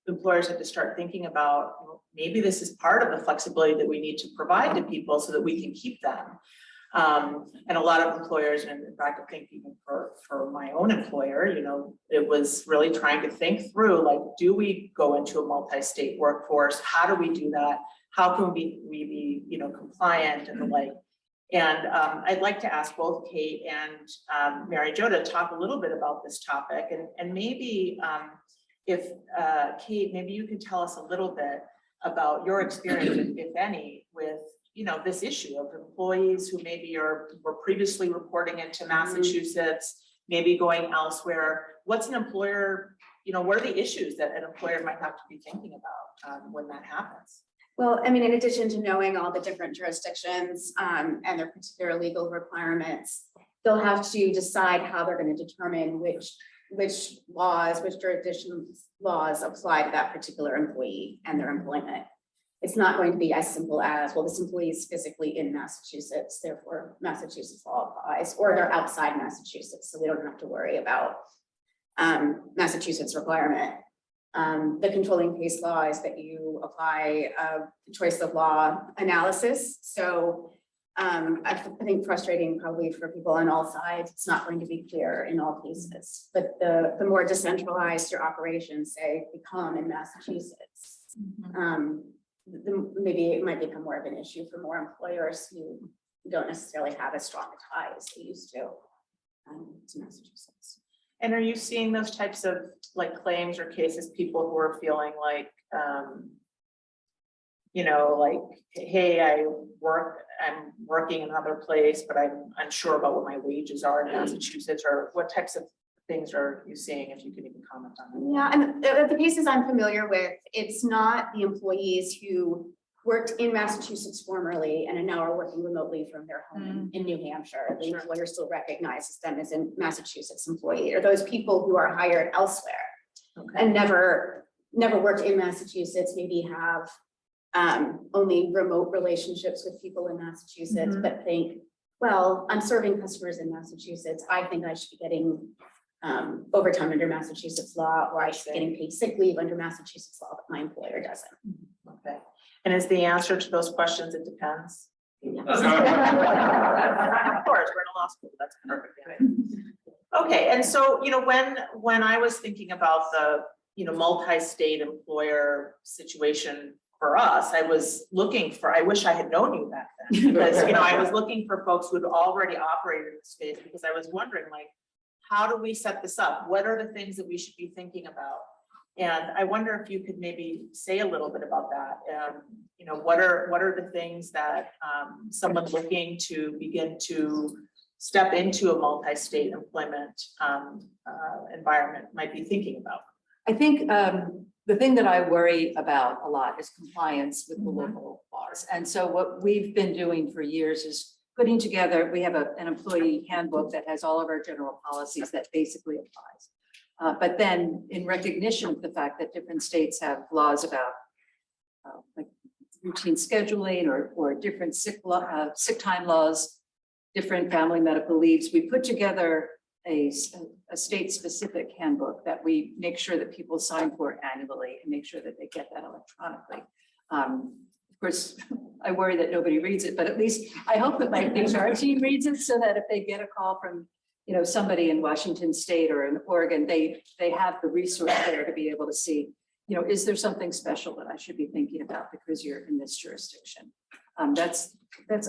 employers had to start thinking about, maybe this is part of the flexibility that we need to provide to people so that we can keep them. And a lot of employers, and in fact, I think even for my own employer, it was really trying to think through, like, do we go into a multi-state workforce? How do we do that? How can we be, compliant and the like? And I'd like to ask both Kate and Mary Jo to talk a little bit about this topic, and maybe if Kate, maybe you could tell us a little bit about your experience, if any, with this issue of employees who maybe were previously reporting into Massachusetts, maybe going elsewhere. What's an employer, what are the issues that an employer might have to be thinking about when that happens? Well, I mean, in addition to knowing all the different jurisdictions and their particular legal requirements, they'll have to decide how they're going to determine which jurisdiction laws apply to that particular employee and their employment. It's not going to be as simple as, well, this employee is physically in Massachusetts, therefore Massachusetts law applies, or they're outside Massachusetts, so we don't have to worry about Massachusetts requirement. The controlling case law is that you apply a choice of law analysis. So I think frustrating probably for people on all sides. It's not going to be clear in all cases, but the more decentralized your operations say become in Massachusetts, maybe it might become more of an issue for more employers who don't necessarily have as strong a tie as they used to Massachusetts. And are you seeing those types of claims or cases, people who are feeling like, hey, I'm working in another place, but I'm unsure about what my wages are in Massachusetts, or what types of things are you seeing, if you can even comment on that? Yeah, and the cases I'm familiar with, it's not the employees who worked in Massachusetts formerly and now are working remotely from their home in New Hampshire. The employer still recognizes them as a Massachusetts employee, or those people who are hired elsewhere and never worked in Massachusetts, maybe have only remote relationships with people in Massachusetts, but think, well, I'm serving customers in Massachusetts. I think I should be getting overtime under Massachusetts law, or I should be getting paid sick leave under Massachusetts law, but my employer doesn't. Okay. And is the answer to those questions, it depends? Yeah. Of course, we're in a law school, that's perfect. Okay, and so, when I was thinking about the, multi-state employer situation for us, I was looking for, I wish I had known you back then, because, I was looking for folks who had already operated in the space, because I was wondering, how do we set this up? What are the things that we should be thinking about? And I wonder if you could maybe say a little bit about that. What are the things that someone looking to begin to step into a multi-state employment environment might be thinking about? I think the thing that I worry about a lot is compliance with the local laws. And so what we've been doing for years is putting together, we have an employee handbook that has all of our general policies that basically applies. But then in recognition of the fact that different states have laws about routine scheduling or different sick time laws, different family medical leaves, we put together a state-specific handbook that we make sure that people sign for annually and make sure that they get that electronically. Of course, I worry that nobody reads it, but at least I hope that my HR team reads it, so that if they get a call from somebody in Washington State or in Oregon, they have the resource there to be able to see, is there something special that I should be thinking about because you're in this jurisdiction? That's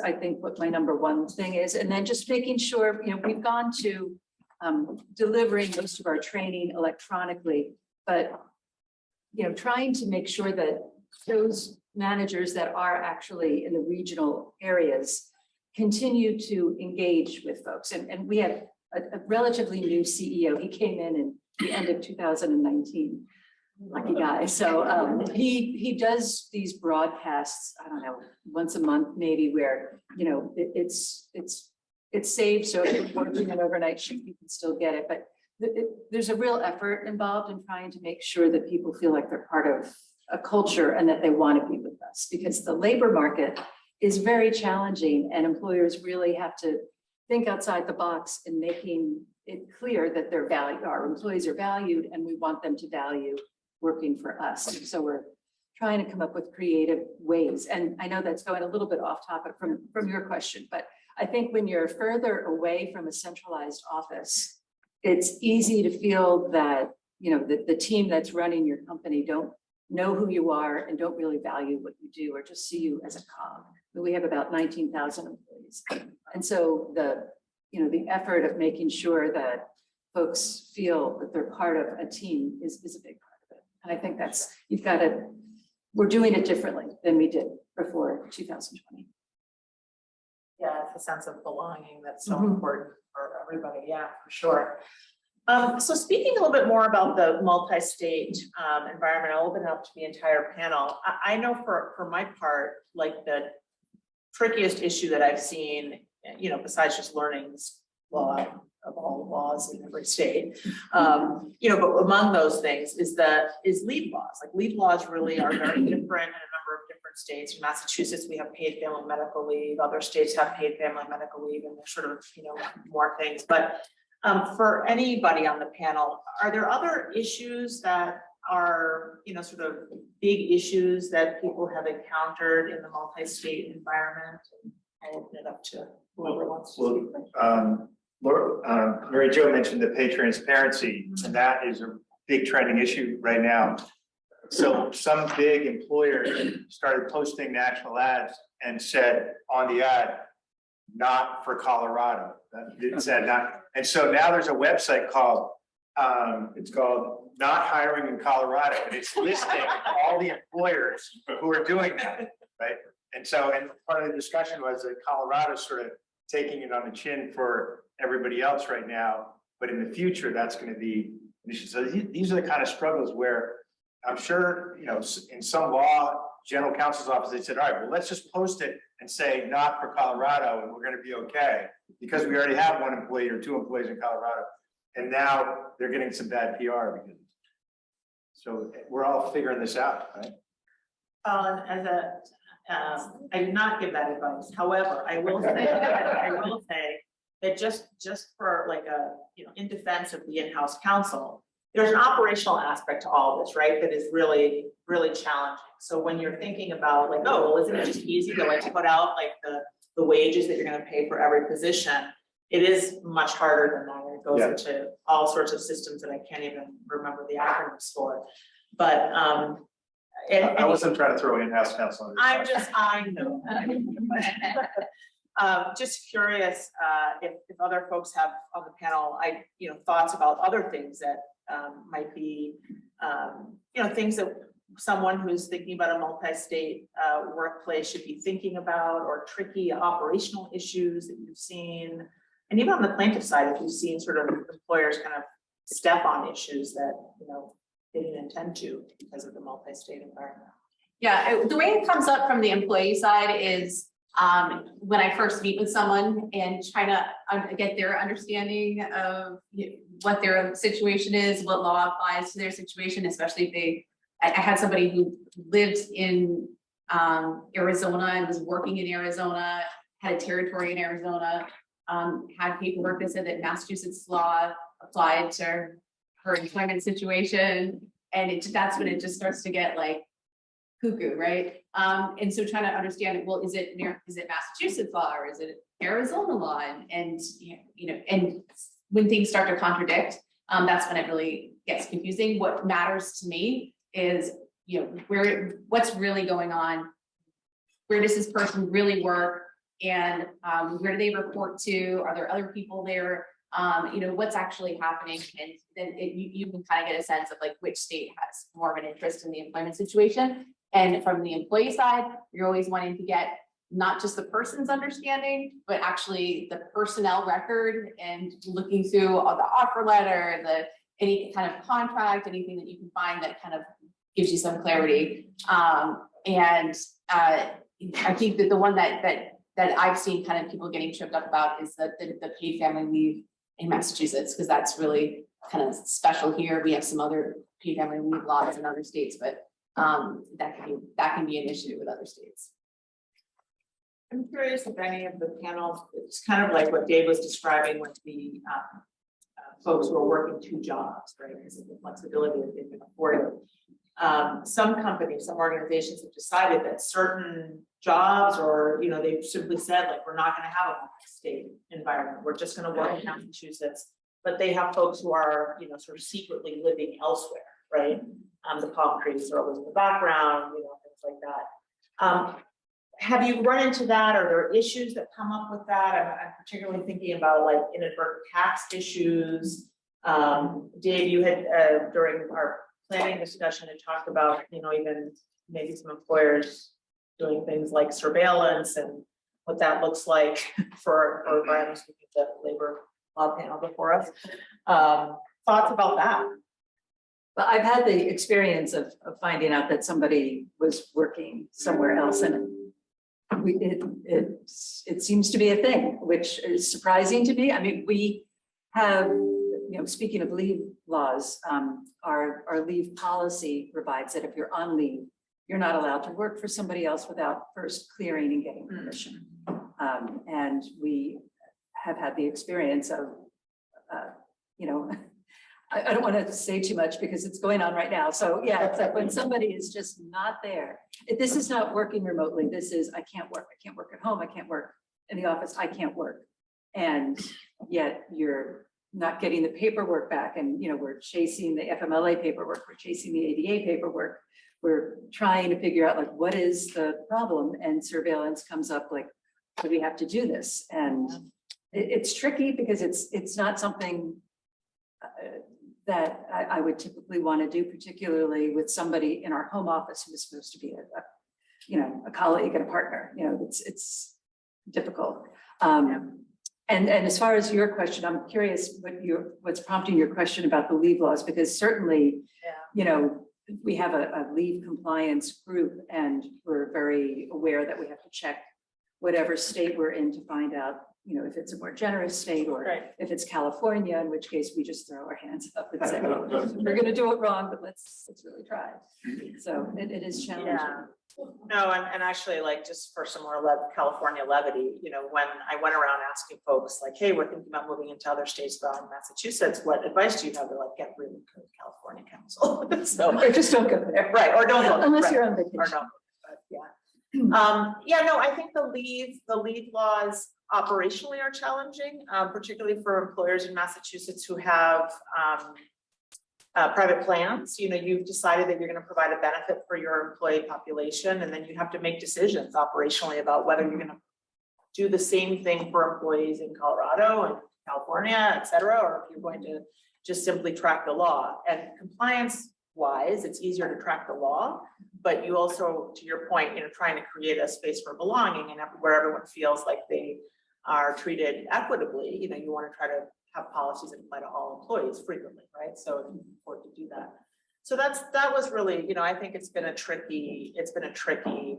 I think what my number one thing is. And then just making sure, we've gone to delivering most of our training electronically, But, trying to make sure that those managers that are actually in the regional areas continue to engage with folks. And we have a relatively new CEO. He came in the end of 2019. Lucky guy. So he does these broadcasts, I don't know, once a month maybe, where, it's saved. So if you're working an overnight shift, you can still get it. But there's a real effort involved in trying to make sure that people feel like they're part of a culture and that they want to be with us, because the labor market is very challenging and employers really have to think outside the box in making it clear that our employees are valued and we want them to value working for us. So we're trying to come up with creative ways. And I know that's going a little bit off topic from your question, but I think when you're further away from a centralized office, it's easy to feel that, the team that's running your company don't know who you are and don't really value what you do or just see you as a cog. We have about 19,000 employees. And so the effort of making sure that folks feel that they're part of a team is a big part of it. And I think we're doing it differently than we did before 2020. Yeah, it's a sense of belonging that's so important for everybody. Yeah, for sure. So speaking a little bit more about the multi-state environment, I'll open it up to the entire panel. I know for my part, like the trickiest issue that I've seen, besides just learning law of all laws in every state, but among those things is leave laws. Like leave laws really are very different in a number of different states. In Massachusetts, we have paid family medical leave. Other states have paid family medical leave, and there's sort of more things. But for anybody on the panel, are there other issues that are sort of big issues that people have encountered in the multi-state environment? I'll open it up to whoever wants to speak. Laura, Mary Jo mentioned the pay transparency, and that is a big trending issue right now. So some big employer started posting national ads and said on the ad, "Not for Colorado." It said not. And so now there's a website called, it's called Not Hiring in Colorado, and it's listing all the employers who are doing that, right? And part of the discussion was that Colorado's sort of taking it on the chin for everybody else right now, but in the future, that's going to be an issue. So these are the kind of struggles where I'm sure, in some law, general counsel's office, they said, all right, well, let's just post it and say not for Colorado, and we're going to be okay, because we already have one employee or two employees in Colorado. And now they're getting some bad PR because. So we're all figuring this out, right? I did not give that advice. However, I will say that just for like in defense of the in-house counsel, there's an operational aspect to all this, right? That is really, really challenging. So when you're thinking about like, oh, well, isn't it just easy to like put out like the wages that you're going to pay for every position? It is much harder than that. It goes into all sorts of systems that I can't even remember the acronyms for. But I wasn't trying to throw in-house counsel. I know. Just curious if other folks have on the panel, thoughts about other things that might be, things that someone who's thinking about a multi-state workplace should be thinking about, or tricky operational issues that you've seen. And even on the plaintiff side, if you've seen sort of employers kind of step on issues that, they didn't intend to because of the multi-state environment. Yeah, the way it comes up from the employee side is when I first meet with someone and try to get their understanding of what their situation is, what law applies to their situation, especially if I had somebody who lived in Arizona and was working in Arizona, had a territory in Arizona, had paperwork that said that Massachusetts law applied to her employment situation. And that's when it just starts to get like cuckoo, right? And so trying to understand it, well, is it Massachusetts law or is it Arizona law? And when things start to contradict, that's when it really gets confusing. What matters to me is, what's really going on? Where does this person really work? And where do they report to? Are there other people there What's actually happening, and then you can kind of get a sense of like which state has more of an interest in the employment situation. And from the employee side, you're always wanting to get not just the person's understanding, but actually the personnel record and looking through all the offer letter, any kind of contract, anything that you can find that kind of gives you some clarity. I think that the one that I've seen kind of people getting tripped up about is the paid family leave in Massachusetts, because that's really kind of special here. We have some other paid family leave laws in other states, but that can be an issue with other states. I'm curious if any of the panels, it's kind of like what Dave was describing with the folks who are working 2 jobs, right? Because of the flexibility that they can afford. Some companies, some organizations have decided that certain jobs, or they've simply said, like, we're not going to have a multi-state environment. We're just going to work in Massachusetts, but they have folks who are, sort of secretly living elsewhere, right? The palm trees are always in the background, things like that. Have you run into that? Are there issues that come up with that? I'm particularly thinking about like inadvertent tax issues. Dave, you had during our planning discussion had talked about, even maybe some employers doing things like surveillance and what that looks like for environments with the labor law panel before us. Thoughts about that? Well, I've had the experience of finding out that somebody was working somewhere else, and it seems to be a thing, which is surprising to me. I mean, we have, speaking of leave laws, our leave policy provides that if you're on leave, you're not allowed to work for somebody else without first clearing and getting permission. And we have had the experience of, I don't want to say too much because it's going on right now. So yeah, it's like when somebody is just not there. If this is not working remotely, this is, I can't work. I can't work at home. I can't work in the office. I can't work. And yet you're not getting the paperwork back. And, we're chasing the FMLA paperwork. We're chasing the ADA paperwork. We're trying to figure out like, what is the problem? And surveillance comes up like, do we have to do this? And it's tricky because it's not something that I would typically want to do, particularly with somebody in our home office who is supposed to be a colleague and a partner. It's difficult. And as far as your question, I'm curious what's prompting your question about the leave laws, because certainly, we have a leave compliance group, and we're very aware that we have to check whatever state we're in to find out, if it's a more generous state, or if it's California, in which case we just throw our hands up and say, we're going to do it wrong, but let's really try. So it is challenging. Yeah. No, and actually, like, just for some more California levity, when I went around asking folks like, hey, we're thinking about moving into other states beyond Massachusetts, what advice do you have? They're like, get really good California counsel. So or just don't go there. Right. Or don't go unless you're on vacation. Or don't. But yeah. No, I think the leave laws operationally are challenging, particularly for employers in Massachusetts who have private plans. You've decided that you're going to provide a benefit for your employee population, and then you have to make decisions operationally about whether you're going to do the same thing for employees in Colorado and California, et cetera, or if you're going to just simply track the law. And compliance wise, it's easier to track the law, but you also, to your point, trying to create a space for belonging and where everyone feels like they are treated equitably. You want to try to have policies that apply to all employees frequently, right? So it's important to do that. So that was really, I think it's been a tricky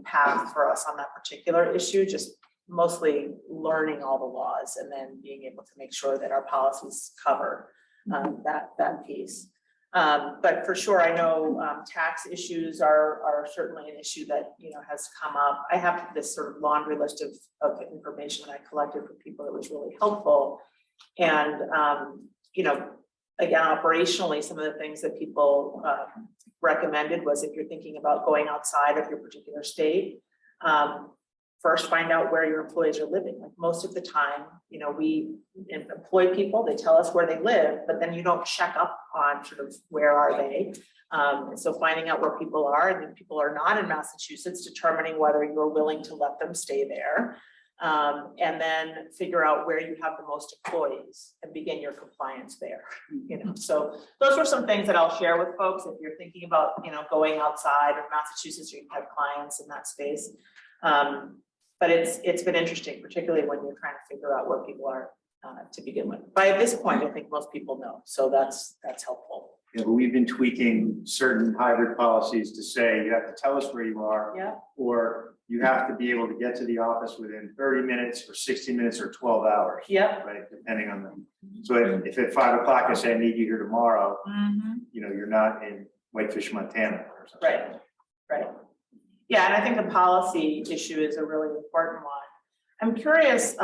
path for us on that particular issue, just mostly learning all the laws and then being able to make sure that our policies cover that piece. But for sure, I know tax issues are certainly an issue that has come up. I have this sort of laundry list of information that I collected from people that was really helpful. And again, operationally, some of the things that people recommended was, if you're thinking about going outside of your particular state, first find out where your employees are living. Like most of the time, we employ people, they tell us where they live, but then you don't check up on sort of where are they. And so finding out where people are, and if people are not in Massachusetts, determining whether you're willing to let them stay there. And then figure out where you have the most employees and begin your compliance there, you know. So those were some things that I'll share with folks if you're thinking about, you know, going outside of Massachusetts, or you have clients in that space. But it's been interesting, particularly when you're trying to figure out where people are to begin with. By this point, I think most people know, so that's helpful. Yeah, but we've been tweaking certain hybrid policies to say you have to tell us where you are. Yeah. Or you have to be able to get to the office within 30 minutes or 60 minutes or 12 hours. Yep. Right, depending on them. So if at 5 o'clock I say I need you here tomorrow, you know, you're not in Whitefish, Montana or something. Right. Yeah, and I think the policy issue is a really important one. I'm curious,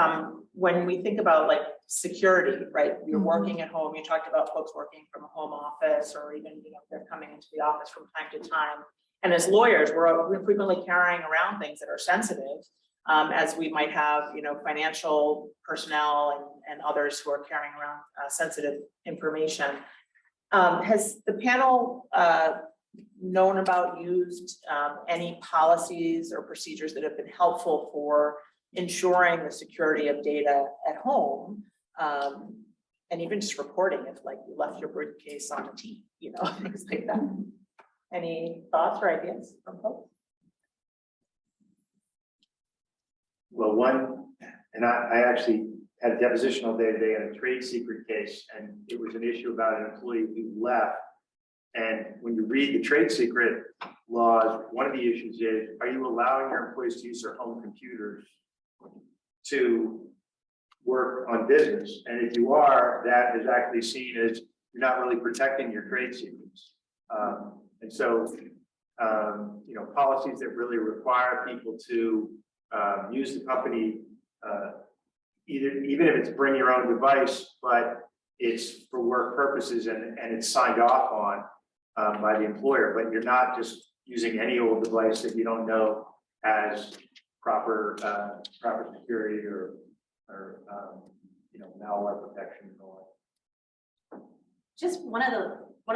when we think about like security, right? You're working at home, you talked about folks working from a home office, or even, you know, they're coming into the office from time to time. And as lawyers, we're frequently carrying around things that are sensitive, as we might have, you know, financial personnel and others who are carrying around sensitive information. Has the panel known about, used any policies or procedures that have been helpful for ensuring the security of data at home, and even just reporting if like you left your briefcase on a tee, you know, things like that? Any thoughts or ideas from folks? Well, one, and I actually had a deposition all day today on a trade secret case, and it was an issue about an employee who left. And when you read the trade secret laws, one of the issues is, are you allowing your employees to use their home computers to work on business? And if you are, that is actually seen as you're not really protecting your trade secrets. And so, you know, policies that really require people to use the company, even if it's bring your own device, but it's for work purposes and it's signed off on by the employer, but you're not just using any old device that you don't know has proper security or you know, malware protection and all that. Just one of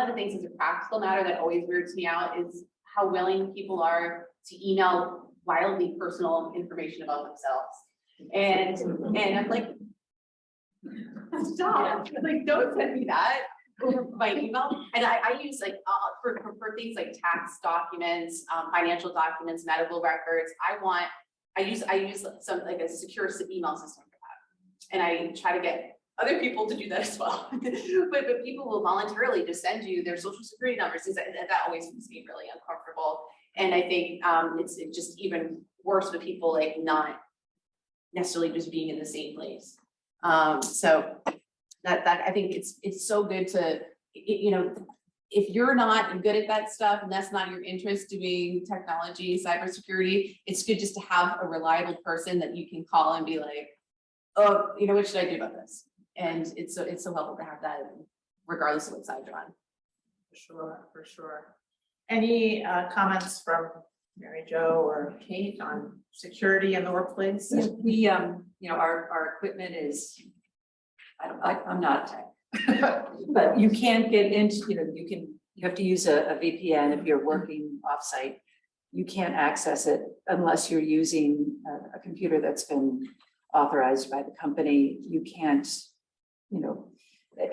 the things as a practical matter that always weirds me out is how willing people are to email wildly personal information about themselves. And I'm like, stop, like, don't send me that over my email. And I use like for things like tax documents, financial documents, medical records. I use some like a secure email system for that. And I try to get other people to do that as well. but people will voluntarily just send you their social security numbers. That always makes me really uncomfortable. And I think it's just even worse with people like not necessarily just being in the same place. So that I think it's so good to, you know, if you're not good at that stuff and that's not your interest, doing technology, cybersecurity, it's good just to have a reliable person that you can call and be like, oh, you know, what should I do about this? And it's so helpful to have that regardless of what side you're on. For sure. Any comments from Mary Jo or Kate on security in the workplace? We, you know, our equipment is, I'm not tech, but you can't get into, you know, you have to use a VPN if you're working offsite. You can't access it unless you're using a computer that's been authorized by the company. You can't, you know,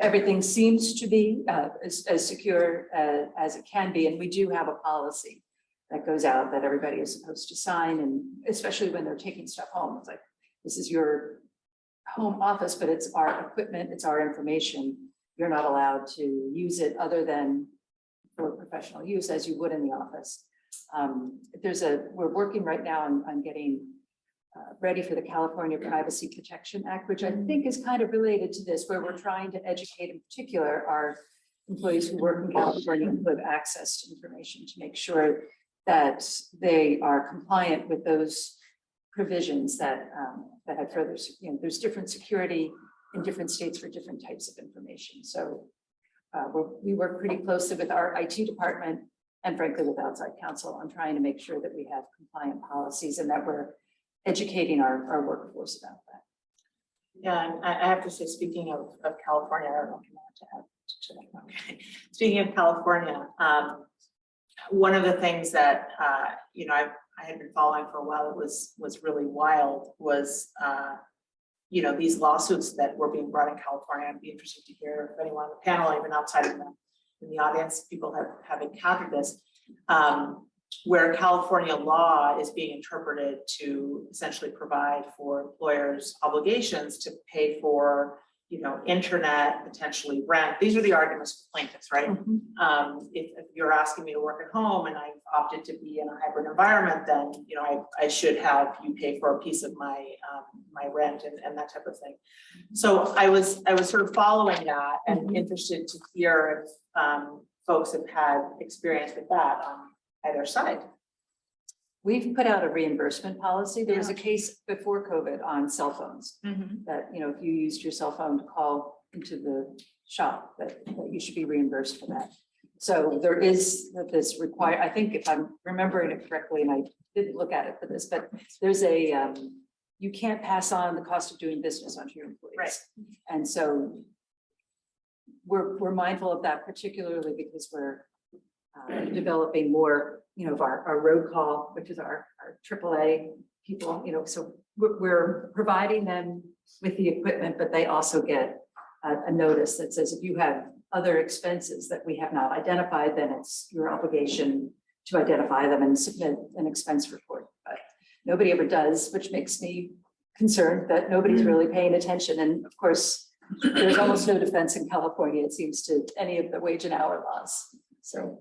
everything seems to be as secure as it can be. And we do have a policy that goes out that everybody is supposed to sign, and especially when they're taking stuff home. It's like, this is your home office, but it's our equipment, it's our information. You're not allowed to use it other than for professional use as you would in the office. We're working right now on getting ready for the California Privacy Protection Act, which I think is kind of related to this, where we're trying to educate in particular our employees who work in California who have access to information to make sure that they are compliant with those provisions that have further, you know, there's different security in different states for different types of information. So we work pretty closely with our IT department and frankly with outside counsel on trying to make sure that we have compliant policies and that we're educating our workforce about that. Yeah, and I have to say, speaking of California, I don't know if you want to add to that. Okay. Speaking of California, one of the things that you know, I had been following for a while, it was really wild, was, you know, these lawsuits that were being brought in California. I'd be interested to hear if anyone on the panel, even outside of them, in the audience, people have encountered this. Where California law is being interpreted to essentially provide for employers' obligations to pay for, you know, internet, potentially rent. These are the arguments for plaintiffs, right? If you're asking me to work at home and I've opted to be in a hybrid environment, then, you know, I should have you pay for a piece of my my rent and that type of thing. So I was sort of following that and interested to hear if folks have had experience with that on either side. We've put out a reimbursement policy. There was a case before COVID on cell phones that, you know, if you used your cell phone to call into the shop, that you should be reimbursed for that. So there is this require, I think if I'm remembering it correctly, and I didn't look at it for this, but there's a, you can't pass on the cost of doing business onto your employees. Right. And so we're mindful of that, particularly because we're developing more, you know, of our road call, which is our AAA people, you know, so we're providing them with the equipment, but they also get a notice that says if you have other expenses that we have not identified, then it's your obligation to identify them and submit an expense report. But nobody ever does, which makes me concerned that nobody's really paying attention. And of course, there's almost no defense in California, it seems, to any of the wage and hour laws. So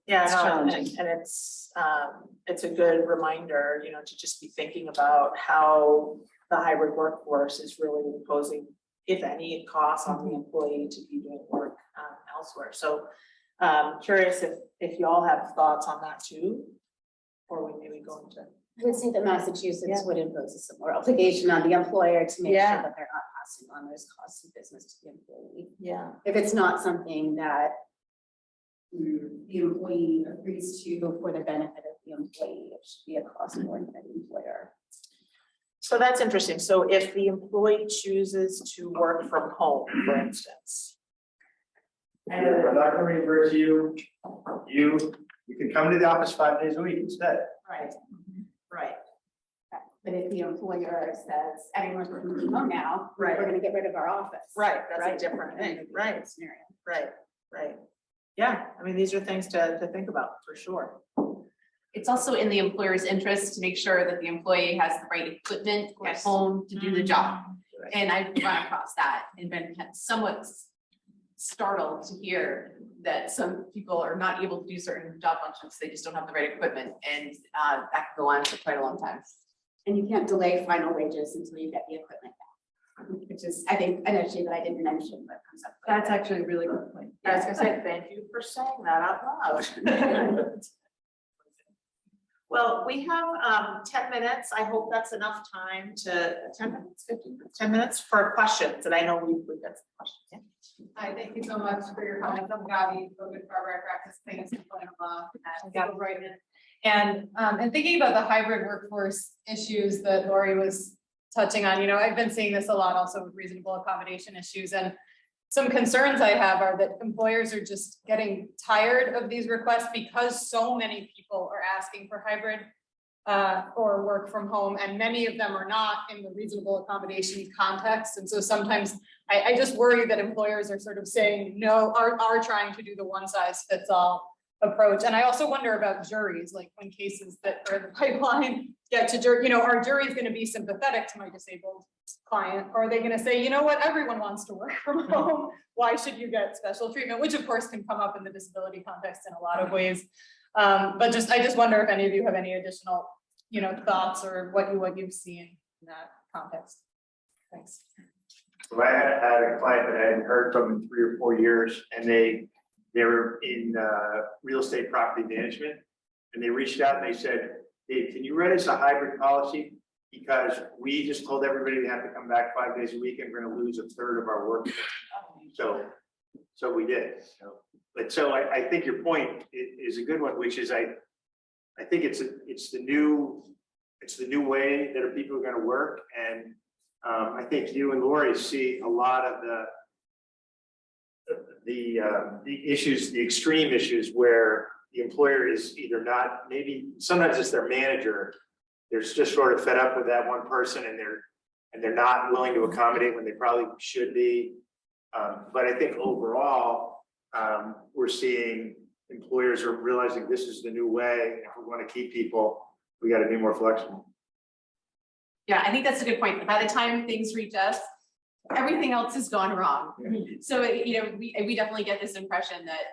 yeah, it's no, challenging. and it's a good reminder, you know, to just be thinking about how the hybrid workforce is really imposing, if any, costs on the employee to be doing work elsewhere. So curious if you all have thoughts on that too, or we maybe go into. I would say that Massachusetts would impose a similar obligation on the employer to make sure that they're not passing on those costs of business to the employee. Yeah. If it's not something that the employee agrees to for the benefit of the employee, it should be a cost borne by the employer. So that's interesting. So if the employee chooses to work from home, for instance. And we're not gonna reimburse you. You can come to the office 5 days a week instead. Right. Right. But if the employer says everyone's working from home now, Right. we're gonna get rid of our office. Right, that's a different thing, right? Scenario. Right. Yeah, I mean, these are things to think about for sure. It's also in the employer's interest to make sure that the employee has the right equipment at home to do the job. And I've run across that and been somewhat startled to hear that some people are not able to do certain job functions. They just don't have the right equipment, and that can go on for quite a long time. And you can't delay final wages until you get the equipment back, which is, I think, an issue that I didn't mention, but comes up. That's actually a really good point. I was gonna say, thank you for saying that out loud. Well, we have 10 minutes. I hope that's enough time to 10 minutes, 15 minutes, 10 minutes for questions. And I know we've got some questions. Yeah. Hi, thank you so much for your comments. I'm Gabi, Good Barbara, practice things in law at Brighton. And thinking about the hybrid workforce issues that Lori was touching on, you know, I've been seeing this a lot also with reasonable accommodation issues. And some concerns I have are that employers are just getting tired of these requests because so many people are asking for hybrid or work from home, and many of them are not in the reasonable accommodation context. And so sometimes I just worry that employers are sort of saying no, are trying to do the one size fits all approach. And I also wonder about juries, like when cases that are in the pipeline get to jury, you know, are juries going to be sympathetic to my disabled client? Or are they going to say, you know what, everyone wants to work from home. Why should you get special treatment? Which of course can come up in the disability context in a lot of ways. But I just wonder if any of you have any additional, you know, thoughts or what you've seen in that context. Thanks. So I had a client that I hadn't heard from in 3 or 4 years, and they were in real estate property management, and they reached out and they said, Dave, can you write us a hybrid policy? Because we just told everybody they have to come back 5 days a week and we're going to lose a third of our workforce. So we did. So I think your point is a good one, which is I think it's the new way that people are going to work, and I think you and Lori see a lot of the issues, the extreme issues where the employer is either not, maybe sometimes it's their manager. They're just sort of fed up with that one person and they're not willing to accommodate when they probably should be. But I think overall, we're seeing employers are realizing this is the new way. If we want to keep people, we got to be more flexible. Yeah, I think that's a good point. By the time things reach us, everything else has gone wrong. So, we definitely get this impression that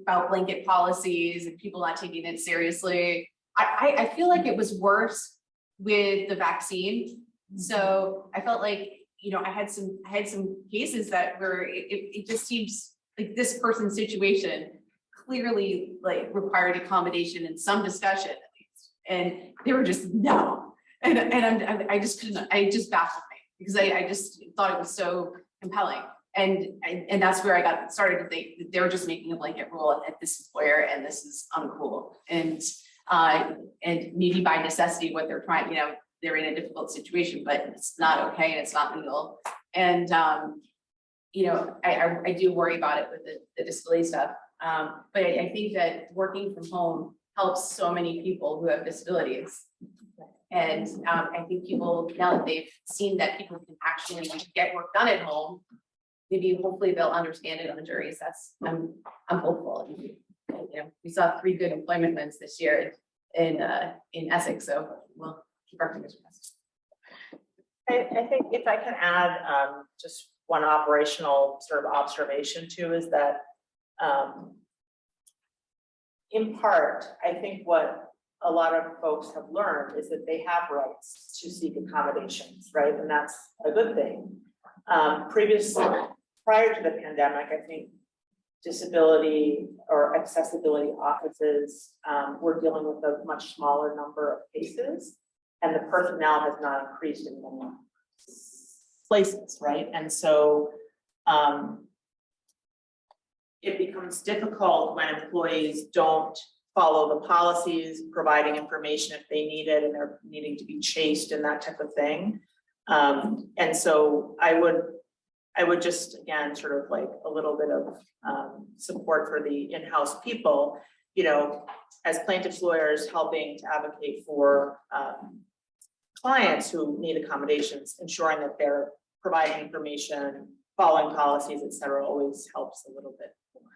about blanket policies and people not taking it seriously. I feel like it was worse with the vaccine. So I felt like, I had some cases that were, it just seems like this person's situation clearly like required accommodation and some discussion at least. And they were just no. And I just couldn't, I just baffled me because I just thought it was so compelling. And that's where I got started to think that they were just making a blanket rule at this employer and this is uncool. And maybe by necessity, what they're trying, they're in a difficult situation, but it's not okay and it's not legal. And, I do worry about it with the disability stuff. But I think that working from home helps so many people who have disabilities. And I think people, now that they've seen that people can actually get work done at home, maybe hopefully they'll understand it on juries. I'm hopeful. We saw 3 good employment wins this year in Essex, so we'll keep our fingers crossed. I think if I can add just one operational sort of observation too, is that in part, I think what a lot of folks have learned is that they have rights to seek accommodations, right? And that's a good thing. Previously, prior to the pandemic, I think disability or accessibility offices were dealing with a much smaller number of cases, and the personnel has not increased in many places, right? And so it becomes difficult when employees don't follow the policies, providing information if they need it, and they're needing to be chased and that type of thing. And so I would just, again, sort of like a little bit of support for the in-house people, as plaintiffs lawyers helping to advocate for clients who need accommodations, ensuring that they're providing information, following policies, et cetera, always helps a little bit more.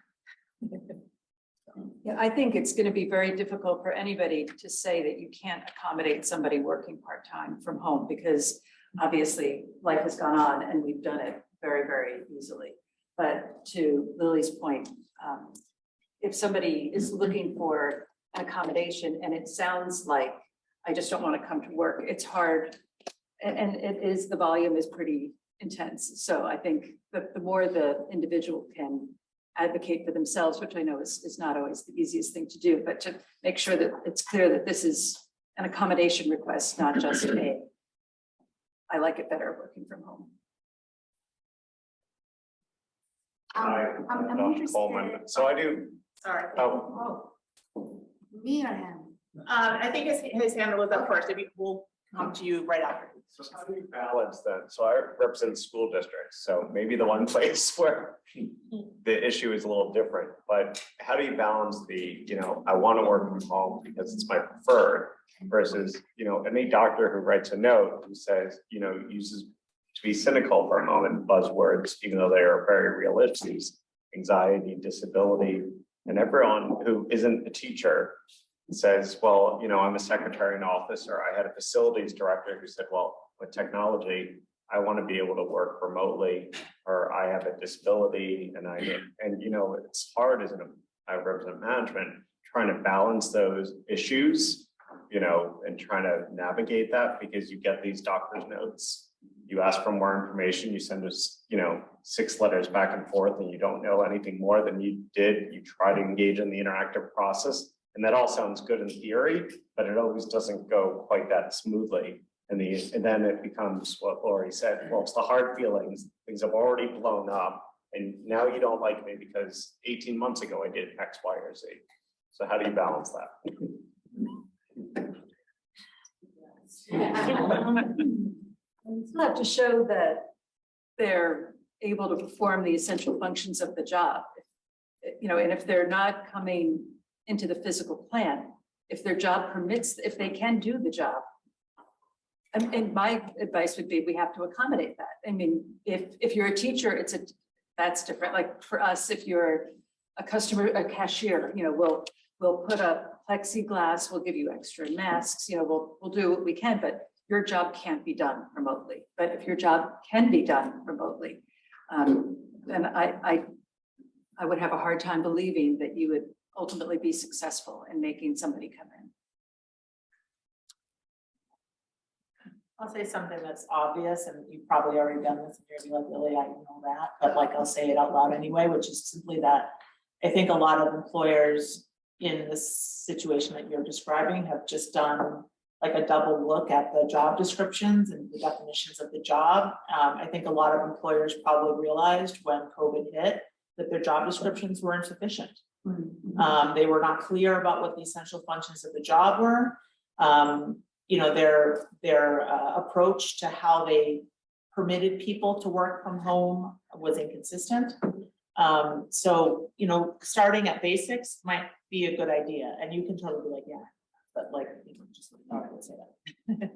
Yeah, I think it's going to be very difficult for anybody to say that you can't accommodate somebody working part-time from home, because obviously life has gone on and we've done it very, very easily. But to Lily's point, if somebody is looking for an accommodation and it sounds like, I just don't want to come to work, it's hard. And the volume is pretty intense. So I think that the more the individual can advocate for themselves, which I know is not always the easiest thing to do, but to make sure that it's clear that this is an accommodation request, not just I like it better working from home. I'm interested. So I do. Sorry. Me or him? I think his hand was up first. We'll come to you right after. So how do you balance that? So I represent school districts, so maybe the one place where the issue is a little different, but how do you balance the, I want to work from home because it's my preferred versus, any doctor who writes a note who says, uses, to be cynical for a moment, buzzwords, even though they are very real issues, anxiety, disability, and everyone who isn't a teacher says, well, I'm a secretary in office, or I had a facilities director who said, well, with technology, I want to be able to work remotely, or I have a disability and it's hard as I represent management, trying to balance those issues, and trying to navigate that, because you get these doctor's notes, you ask for more information, you send us, 6 letters back and forth, and you don't know anything more than you did. You try to engage in the interactive process. And that all sounds good in theory, but it always doesn't go quite that smoothly. And then it becomes what Lori said, well, it's the hard feelings, things have already blown up, and now you don't like me because 18 months ago I did X, Y, or Z. So how do you balance that? You still have to show that they're able to perform the essential functions of the job. you know, and if they're not coming into the physical plant, if their job permits, if they can do the job. And my advice would be, we have to accommodate that. I mean, if you're a teacher, that's different. Like for us, if you're a cashier, you know, we'll put up plexiglass, we'll give you extra masks, you know, we'll do what we can, but your job can't be done remotely. But if your job can be done remotely, then I would have a hard time believing that you would ultimately be successful in making somebody come in. I'll say something that's obvious, and you've probably already done this, and you're like, Lily, I know that, but like, I'll say it out loud anyway, which is simply that I think a lot of employers in this situation that you're describing have just done like a double look at the job descriptions and the definitions of the job. I think a lot of employers probably realized when COVID hit that their job descriptions were insufficient. They were not clear about what the essential functions of the job were. You know, their approach to how they permitted people to work from home was inconsistent. So, you know, starting at basics might be a good idea, and you can totally be like, yeah, but like, you know, just I would say that.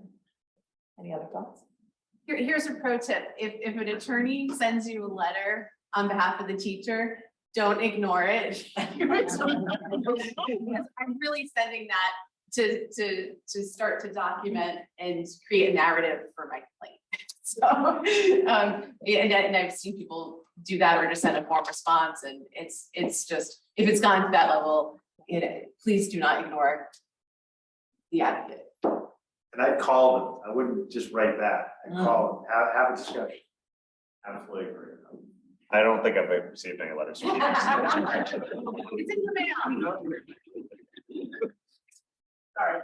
Any other thoughts? Here's a pro tip. If an attorney sends you a letter on behalf of the teacher, don't ignore it. I'm really sending that to start to document and create a narrative for my complaint. So, and I've seen people do that or just send a form response, and it's just, if it's gone to that level, please do not ignore the advocate. And I'd call them. I wouldn't just write back. I'd call them, have a discussion. Absolutely agree. I don't think I've received any letters. It's in the mail. Sorry.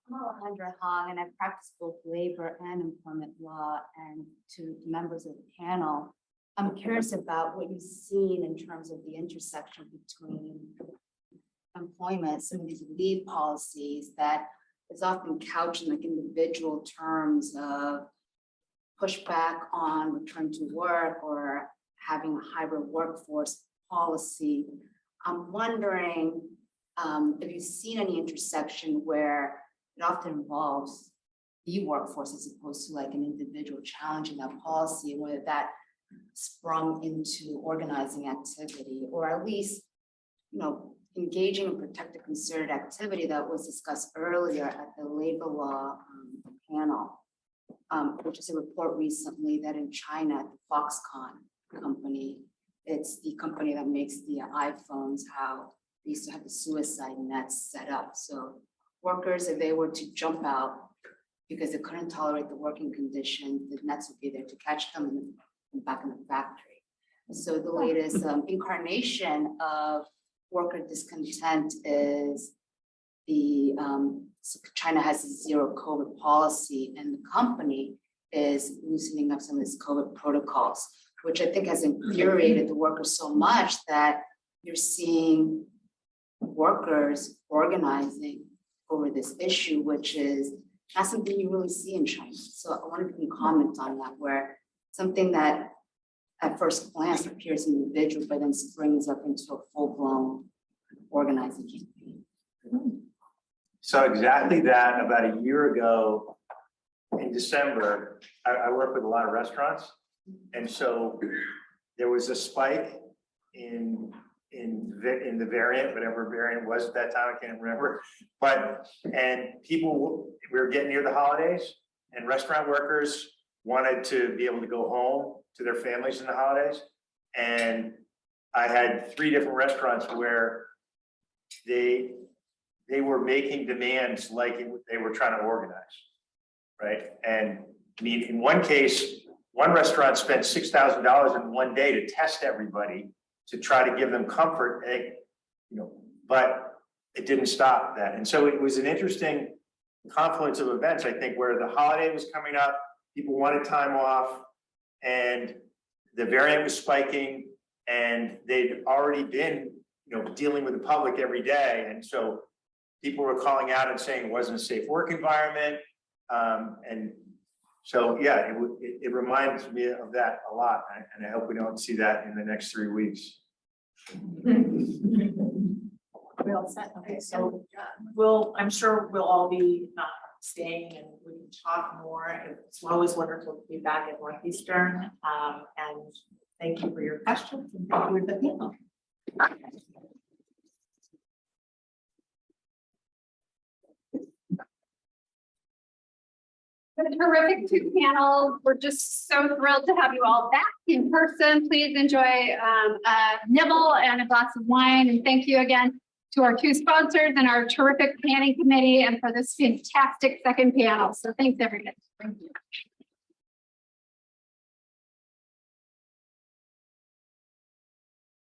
I'm Alejandra Hong, and I've practiced both labor and employment law. And to members of the panel, I'm curious about what you've seen in terms of the intersection between employment, some of these leave policies that is often couched in like individual terms of pushback on return to work or having a hybrid workforce policy. I'm wondering if you've seen any intersection where it often involves the workforce as opposed to like an individual challenging that policy, and whether that sprung into organizing activity, or at least, you know, engaging in protected concerted activity that was discussed earlier at the labor law panel, which is a report recently that in China, the Foxconn company, it's the company that makes the iPhones, how they used to have the suicide nets set up. So workers, if they were to jump out because they couldn't tolerate the working conditions, the nets would be there to catch them and back in the factory. So the latest incarnation of worker discontent is the China has a zero COVID policy, and the company is loosening up some of its COVID protocols, which I think has infuriated the workers so much that you're seeing workers organizing over this issue, which is not something you really see in China. So I wonder if you can comment on that, where something that at first glance appears individual, but then springs up into a full-blown organizing campaign. So exactly that, about a year ago in December, I work with a lot of restaurants. And so there was a spike in the variant, whatever variant was at that time, I can't remember. And people, we were getting near the holidays, and restaurant workers wanted to be able to go home to their families in the holidays. And I had 3 different restaurants where they were making demands like they were trying to organize, right? And I mean, in one case, one restaurant spent $6,000 in one day to test everybody to try to give them comfort, you know, but it didn't stop that. And so it was an interesting confluence of events, I think, where the holiday was coming up, people wanted time off, and the variant was spiking, and they'd already been, you know, dealing with the public every day. And so people were calling out and saying it wasn't a safe work environment. And so, yeah, it reminds me of that a lot. And I hope we don't see that in the next 3 weeks. We all set, okay, so I'm sure we'll all be staying and we can talk more. It's always wonderful to be back at Northeastern. And thank you for your questions and thank you for the panel. A terrific two panel. We're just so thrilled to have you all back in person. Please enjoy a nibble and a glass of wine. And thank you again to our two sponsors and our terrific planning committee and for this fantastic second panel. So thanks everybody. Thank you.